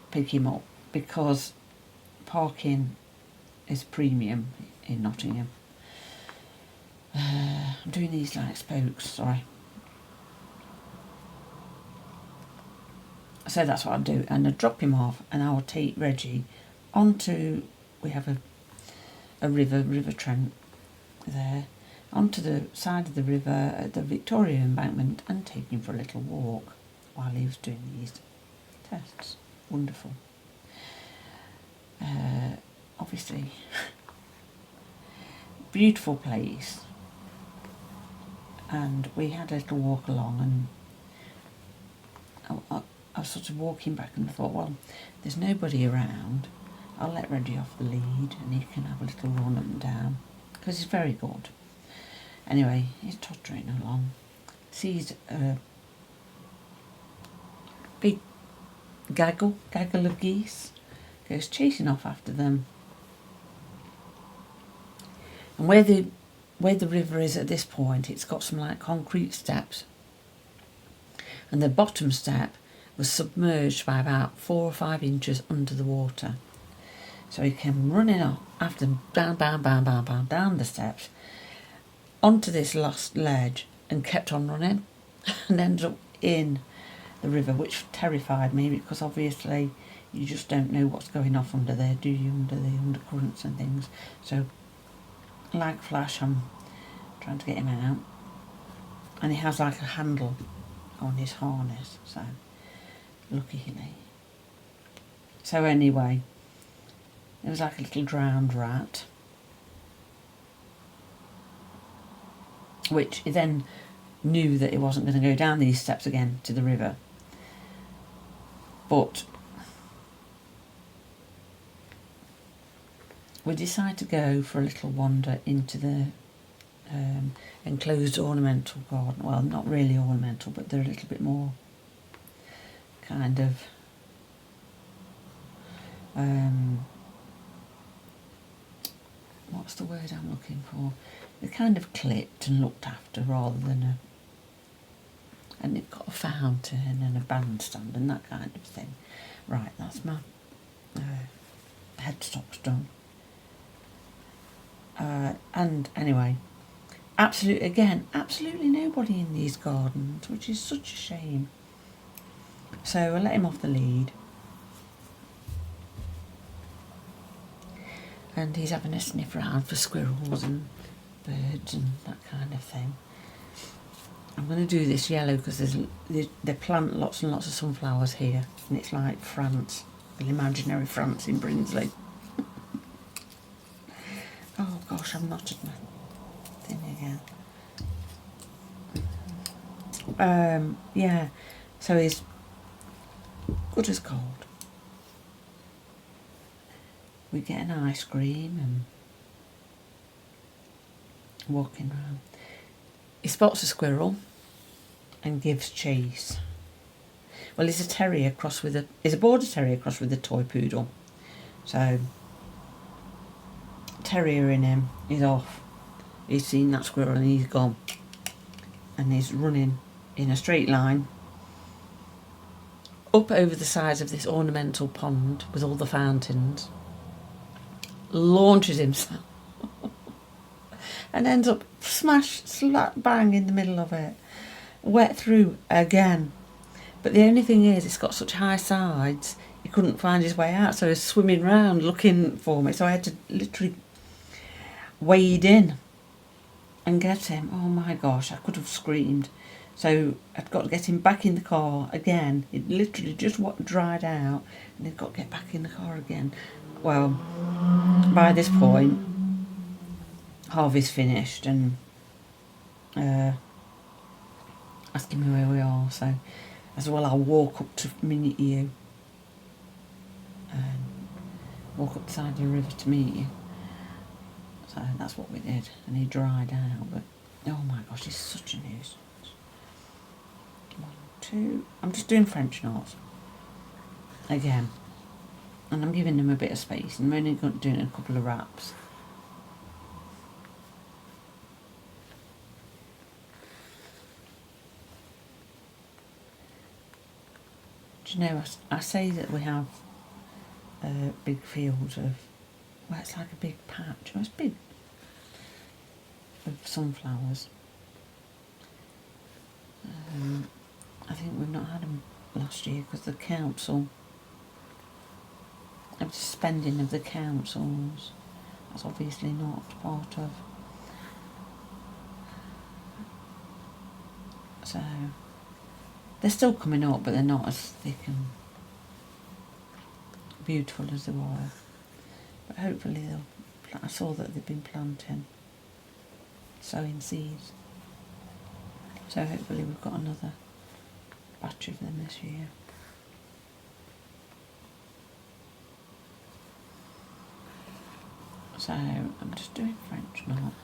pick him up, because parking is premium in Nottingham. I'm doing these like spokes, sorry. So that's what I'll do, and I'll drop him off, and I'll take Reggie onto, we have a River Trent there, onto the side of the river at the Victoria Embankment, and take him for a little walk while he was doing these tests. Wonderful. Obviously, beautiful place, and we had a little walk along, and I was sort of walking back, and I thought, well, there's nobody around, I'll let Reggie off the lead and he can have a little run up and down, because he's very good. Anyway, he's tottering along, sees a big gaggle of geese, goes chasing off after them, And where the river is at this point, it's got some like concrete steps, and the bottom step was submerged by about 4 or 5 inches under the water. So he came running up after them, down the steps onto this last ledge and kept on running and ended up in the river, which terrified me because obviously you just don't know what's going off under there, do you, under the undercurrents and things. So like flash, I'm trying to get him out, and he has like a handle on his harness, so luckily. So anyway, it was like a little drowned rat, which he then knew that he wasn't going to go down these steps again to the river. But we decided to go for a little wander into the enclosed ornamental garden. Well, not really ornamental, but they're a little bit more kind of what's the word I'm looking for? They're kind of clipped and looked after rather than and they've got a fountain and a bandstand and that kind of thing. Right, that's my headstock's done. And anyway, absolutely nobody in these gardens, which is such a shame. So I let him off the lead, and he's having a sniff around for squirrels and birds and that kind of thing. I'm going to do this yellow because they plant lots and lots of sunflowers here, and it's like France, an imaginary France in Brinsley. Oh gosh, I've knotted my thing again. Yeah, so he's good as gold. We get an ice cream and walking around. He spots a squirrel and gives chase. Well, he's a terrier crossed with he's a border terrier crossed with a toy poodle. So terrier in him, he's off. He's seen that squirrel and he's gone. And he's running in a straight line up over the sides of this ornamental pond with all the fountains, launches himself and ends up smash slap bang in the middle of it, wet through again. But the only thing is, it's got such high sides, he couldn't find his way out, so he was swimming round looking for me, so I had to literally wade in and get him. Oh my gosh, I could have screamed. So I'd got to get him back in the car again. It literally just dried out, and he'd got to get back in the car again. Well, by this point, Harvey's finished and asking me where we are. So as well, I'll walk up to meet you. Walk up the side of the river to meet you. So that's what we did, and he dried out. But oh my gosh, he's such a nuisance. 1, 2. I'm just doing French knots again, and I'm giving them a bit of space, and I'm only doing a couple of wraps. Do you know, I say that we have big fields of, well, it's like a big patch, it's big, of sunflowers. I think we've not had them last year because the council, it was spending of the councils. That's obviously not part of. So they're still coming up, but they're not as thick and beautiful as they were. But hopefully they'll. I saw that they've been planting, sowing seeds. So hopefully we've got another batch of them this year. So I'm just doing French knots.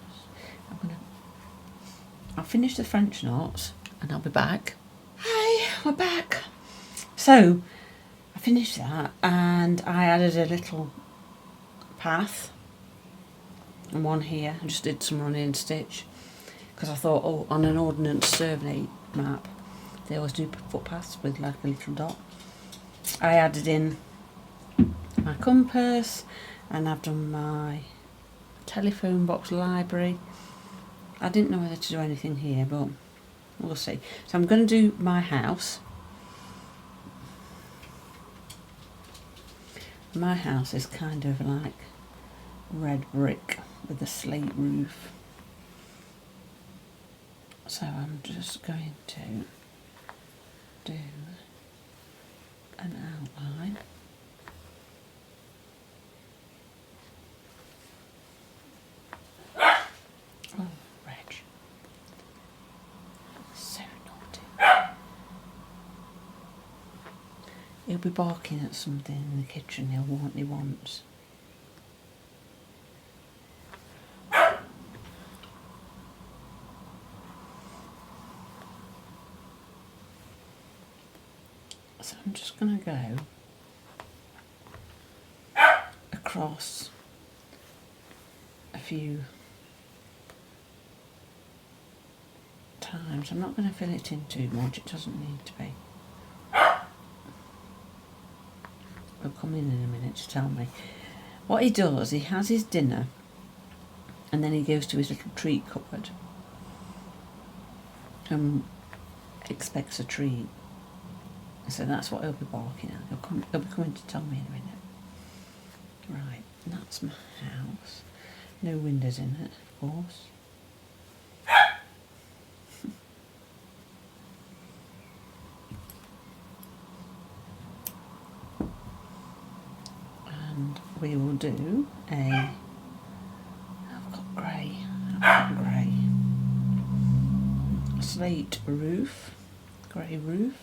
I'll finish the French knots and I'll be back. Hi, we're back. So I finished that and I added a little path and one here. I just did some running stitch because I thought, oh, on an ordnance survey map they always do footpaths with like a little dot. I added in my compass, and I've done my telephone box library. I didn't know whether to do anything here, but we'll see. So I'm going to do my house. My house is kind of like red brick with a slate roof. So I'm just going to do an outline. Oh, Reg. So naughty. He'll be barking at something in the kitchen. He'll want what he wants. So I'm just going to go across a few times. I'm not going to fill it in too much, it doesn't need to be. He'll come in a minute to tell me. What he does, he has his dinner and then he goes to his little treat cupboard and expects a treat. So that's what he'll be barking at. He'll be coming to tell me in a minute. Right, that's my house. No windows in it, of course. And we will do a... I've got grey. Slate roof. Grey roof.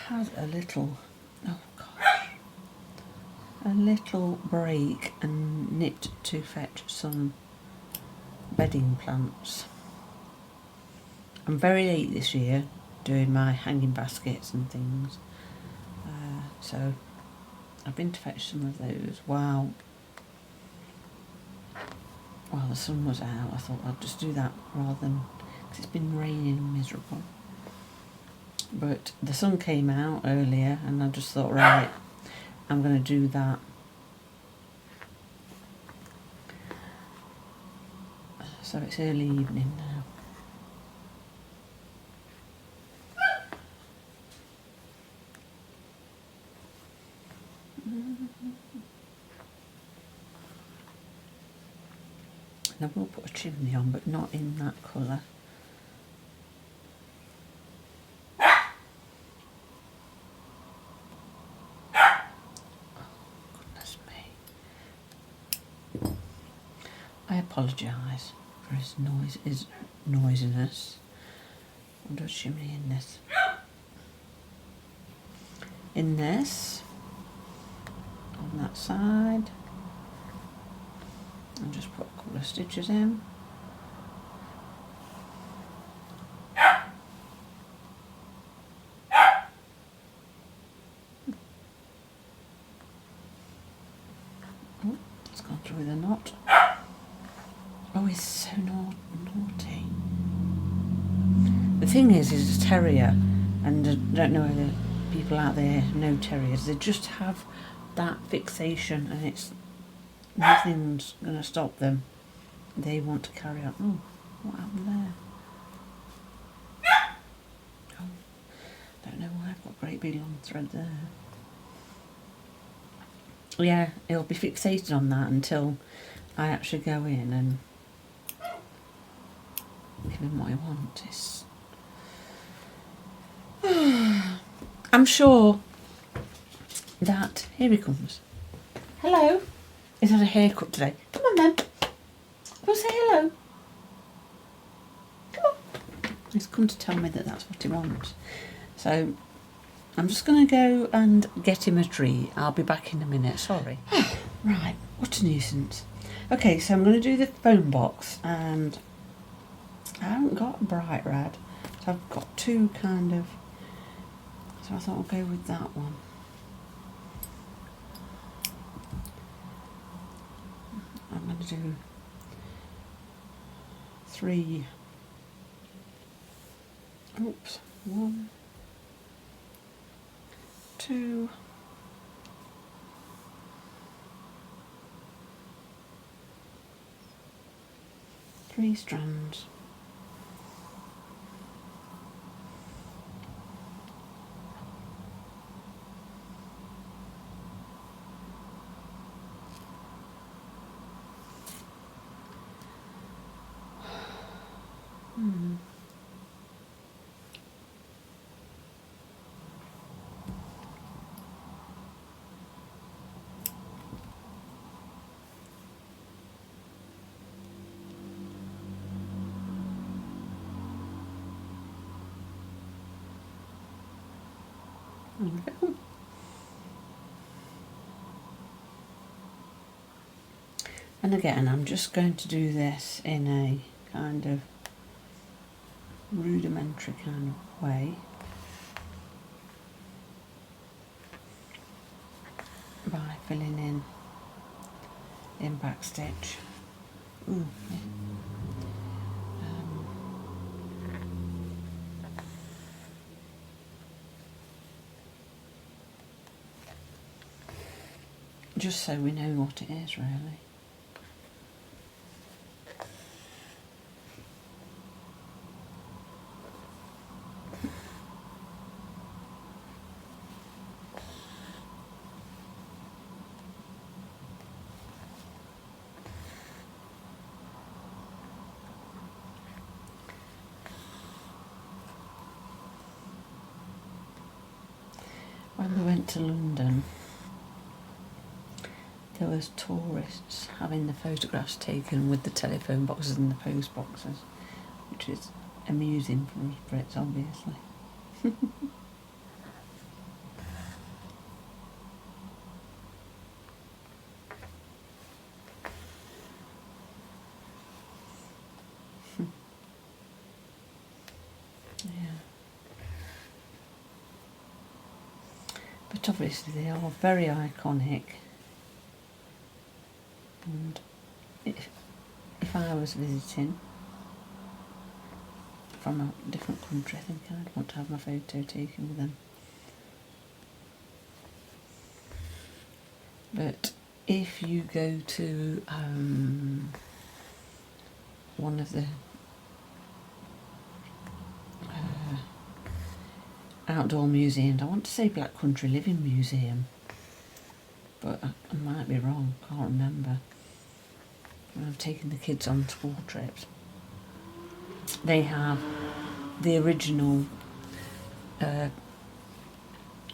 Had a little, oh gosh, a little break and nipped to fetch some bedding plants. I'm very late this year doing my hanging baskets and things, so I've been to fetch some of those while the sun was out. I thought I'd just do that rather than, because it's been raining and miserable. But the sun came out earlier and I just thought, right, I'm going to do that. So it's early evening now. And I will put a chimney on, but not in that colour. I apologise for his noisiness. I'll do a chimney in this. In this, on that side, I'll just put a couple of stitches in. Oh, it's gone through the knot. Oh, he's so naughty. The thing is, he's a terrier, and I don't know whether people out there know terriers. They just have that fixation, and it's nothing's going to stop them. They want to carry on. Oh, what happened there? Oh, don't know why I've got a great big long thread there. Yeah, he'll be fixated on that until I actually go in and give him what he wants. I'm sure that... Here he comes. Hello. He's had a haircut today. Come on then. Come say hello. Come on. He's come to tell me that that's what he wants. So I'm just going to go and get him a treat. I'll be back in a minute. Sorry. Right. What a nuisance. Okay, so I'm going to do the phone box, and I haven't got a bright red, so I've got two kind of, so I thought I'll go with that one. I'm going to do 3, oops, 1, 2, 3 strands. There we go. And again, I'm just going to do this in a kind of rudimentary kind of way by filling in back stitch. Ooh, yeah. Just so we know what it is, really. When we went to London, there was tourists having the photographs taken with the telephone boxes and the post boxes, which is amusing for us Brits, obviously. Yeah. But obviously they are very iconic. And if I was visiting from a different country, I think I'd want to have my photo taken with them. But if you go to one of the outdoor museums, I want to say Black Country Living Museum, but I might be wrong, can't remember. I've taken the kids on school trips. They have the original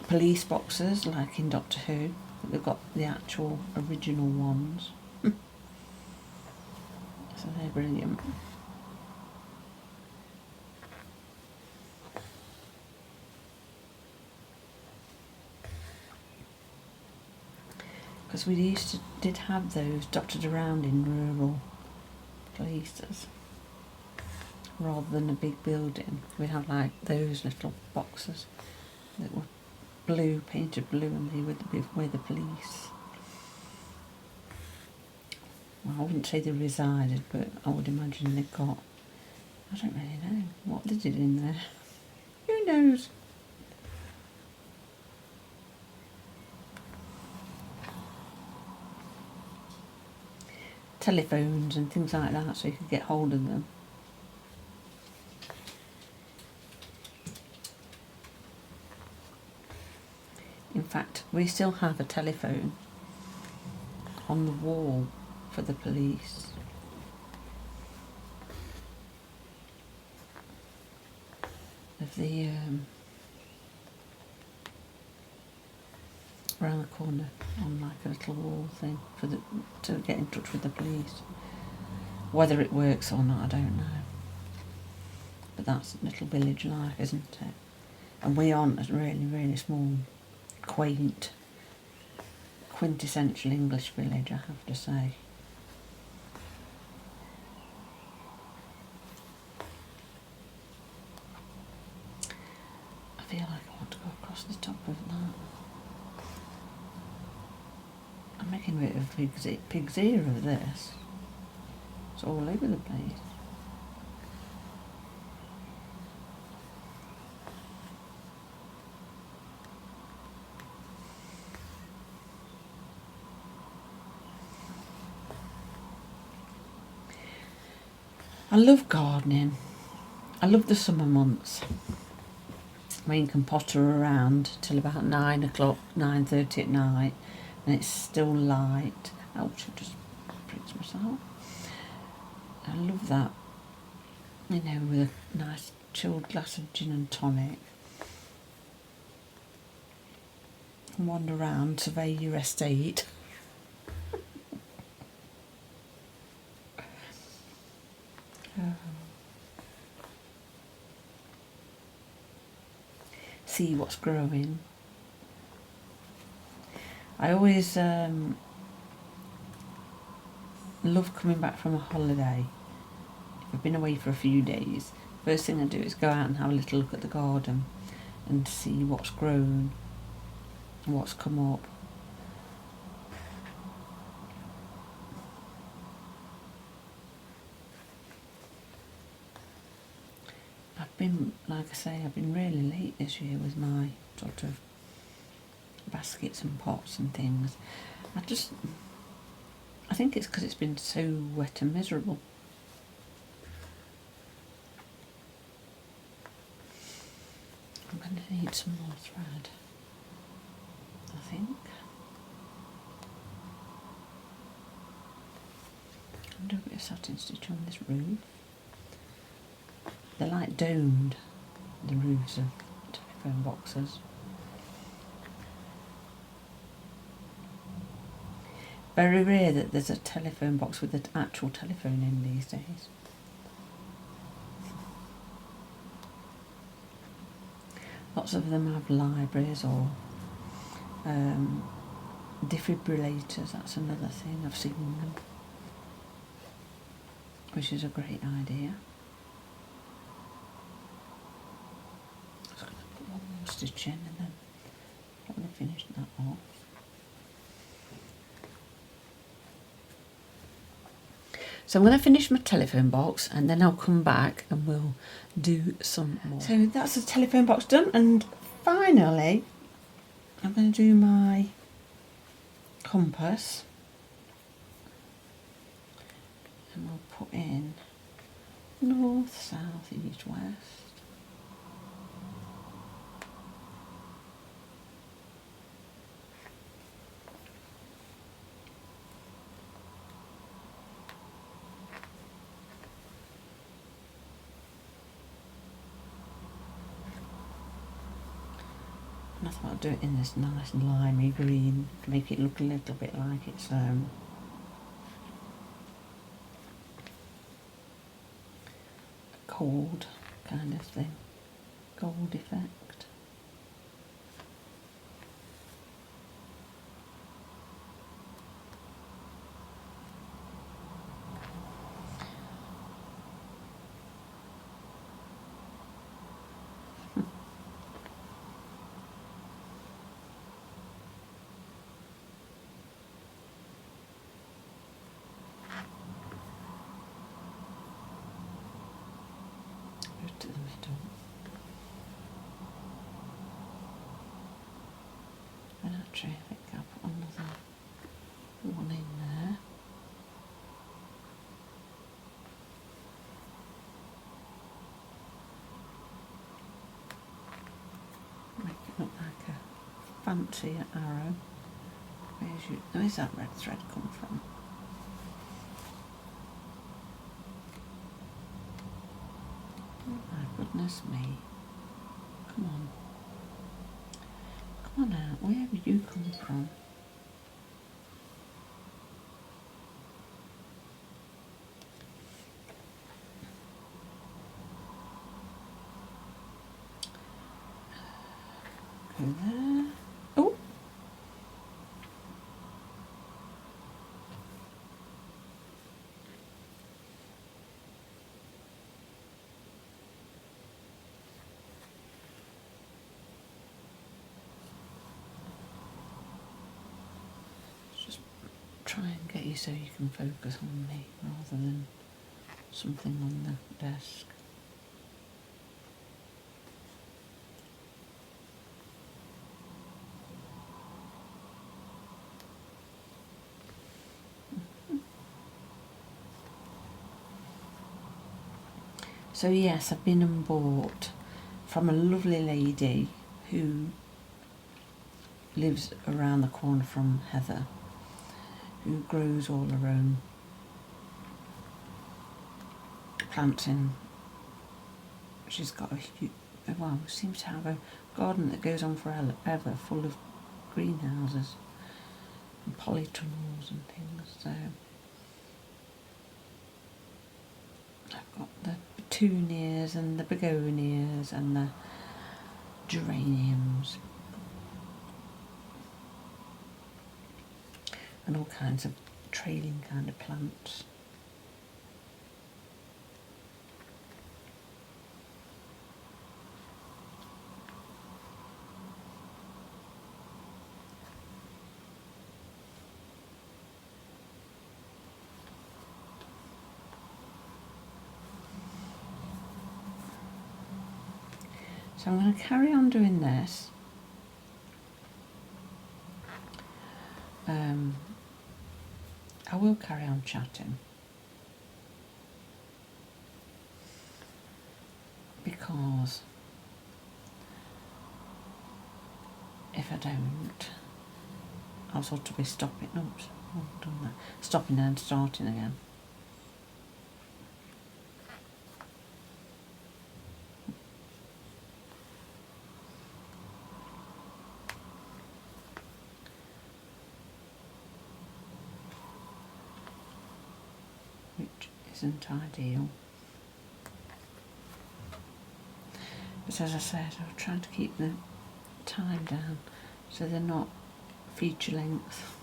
police boxes, like in Doctor Who, but they've got the actual original ones. So they're brilliant. Because we did have those dotted around in rural places. Rather than a big building, we had like those little boxes that were blue, painted blue, and they were the police. Well, I wouldn't say they resided, but I would imagine they got, I don't really know what they did in there. Who knows? Telephones and things like that, so you could get hold of them. In fact, we still have a telephone on the wall for the police. Of the around the corner on like a little wall thing for to get in touch with the police. Whether it works or not, I don't know. But that's little village life, isn't it? And we aren't a really, really small, quaint, quintessential English village, I have to say. across the top of that. I'm making a bit of pig's ear of this. It's all over the place. I love gardening. I love the summer months. Where you can potter around till about 9 o'clock, 9:30 at night, and it's still light. Ouch, I just pricked myself. I love that. You know, with a nice chilled glass of gin and tonic. And wander around, survey your estate. See what's growing. I always love coming back from a holiday. If I've been away for a few days, first thing I do is go out and have a little look at the garden and see what's grown, what's come up. Like I say, I've been really late this year with my sort of baskets and pots and things. I think it's because it's been so wet and miserable. I'm going to need some more thread, I think. I'll do a bit of satin stitch on this roof. They're like domed, the roofs of telephone boxes. Very rare that there's a telephone box with an actual telephone in these days. Lots of them have libraries or defibrillators, that's another thing, I've seen them, which is a great idea. Just going to put one more stitch in and then probably finish that off. So I'm going to finish my telephone box and then I'll come back and we'll do some more. So that's the telephone box done, and finally I'm going to do my compass, and we'll put in north, south, east, west. I thought I'd do it in this nice limey green to make it look a little bit like it's gold kind of thing, gold effect. To the middle, and actually I think I'll put another one in there. Make it look like a fancy arrow. Where's that red thread come from? Goodness me. Come on. Come on out. Where have you come from? Go there. Oh! try and get you so you can focus on me rather than something on the desk. So yes, I've been and bought from a lovely lady who lives around the corner from Heather, who grows all her own plants in. She's got a huge, well, seems to have a garden that goes on forever, full of greenhouses and polytunnels and things. So I've got the petunias and the begonias and the geraniums and all kinds of trailing kind of plants. So I'm going to carry on doing this. I will carry on chatting because if I don't, I'll sort of be stopping. Oops, I've done that. Stopping and starting again. Which isn't ideal. But as I said, I'm trying to keep the time down so they're not feature length.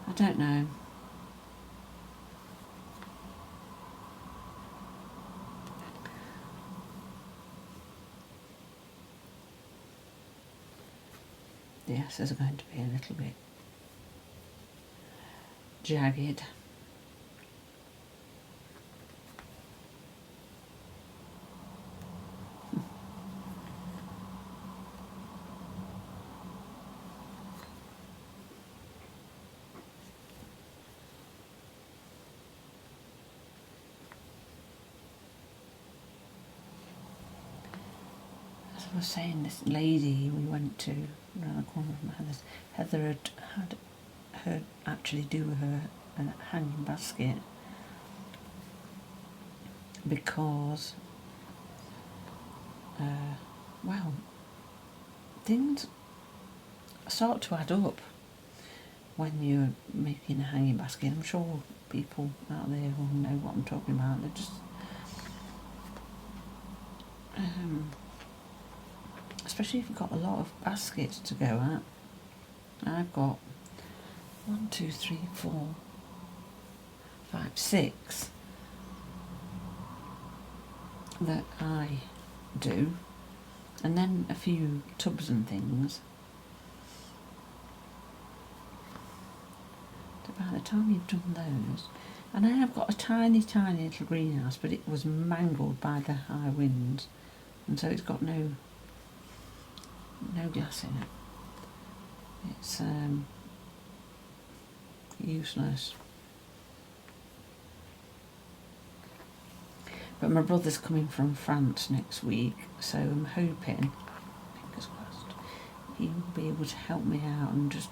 I don't know. The S's are going to be a little bit jagged. As I was saying, this lady we went to around the corner from Heather's, Heather had her actually do her a hanging basket because, well, things start to add up when you're making a hanging basket. I'm sure people out there will know what I'm talking about. They're just, especially if you've got a lot of baskets to go at. I've got 1, 2, 3, 4, 5, 6 that I do, and then a few tubs and things. So by the time you've done those, and I have got a tiny little greenhouse, but it was mangled by the high winds, and so it's got no glass in it. It's useless. But my brother's coming from France next week, so I'm hoping, fingers crossed, he will be able to help me out and just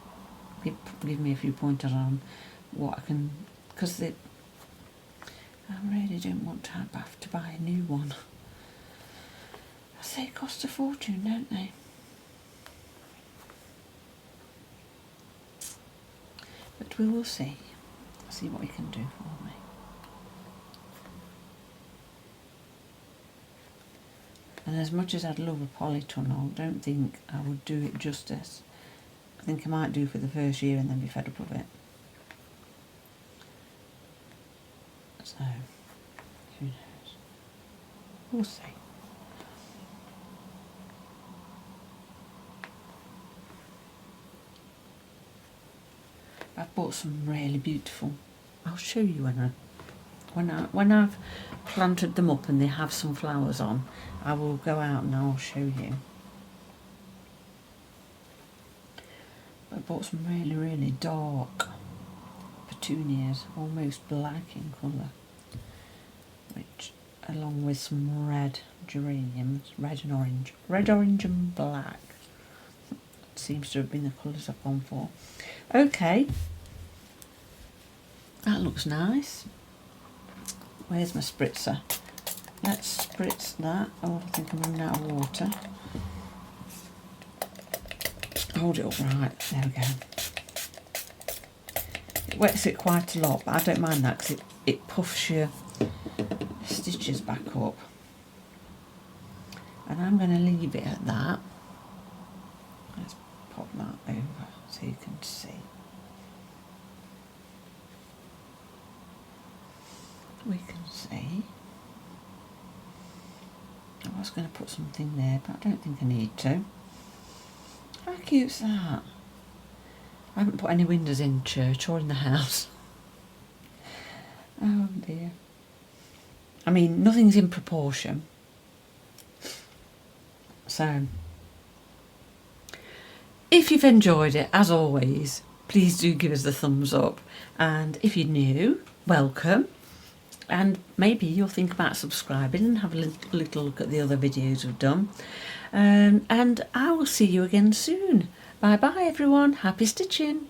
give me a few pointers on what I can, because I really don't want to have to buy a new one. I say it costs a fortune, don't they? But we will see what he can do for me. And as much as I'd love a polytunnel, I don't think I would do it justice. I think I might do for the first year and then be fed up with it. So, who knows? We'll see. I've bought some really beautiful. I'll show you when I've planted them up and they have some flowers on. I will go out and I'll show you. I bought some really dark petunias, almost black in colour, which, along with some red geraniums, red orange and black. Seems to have been the colours I've gone for. Okay, that looks nice. Where's my spritzer? Let's spritz that. Oh, I think I'm running out of water. Hold it up right. There we go. It wets it quite a lot, but I don't mind that because it puffs your stitches back up. And I'm going to leave it at that. Let's pop that over so you can see. We can see. I was going to put something there, but I don't think I need to. How cute's that? I haven't put any windows in church or in the house. Oh dear. I mean, nothing's in proportion. So, if you've enjoyed it, as always, please do give us the thumbs up. And if you're new, welcome. And maybe you'll think about subscribing and have a little look at the other videos we've done. And I will see you again soon. Bye bye everyone. Happy stitching.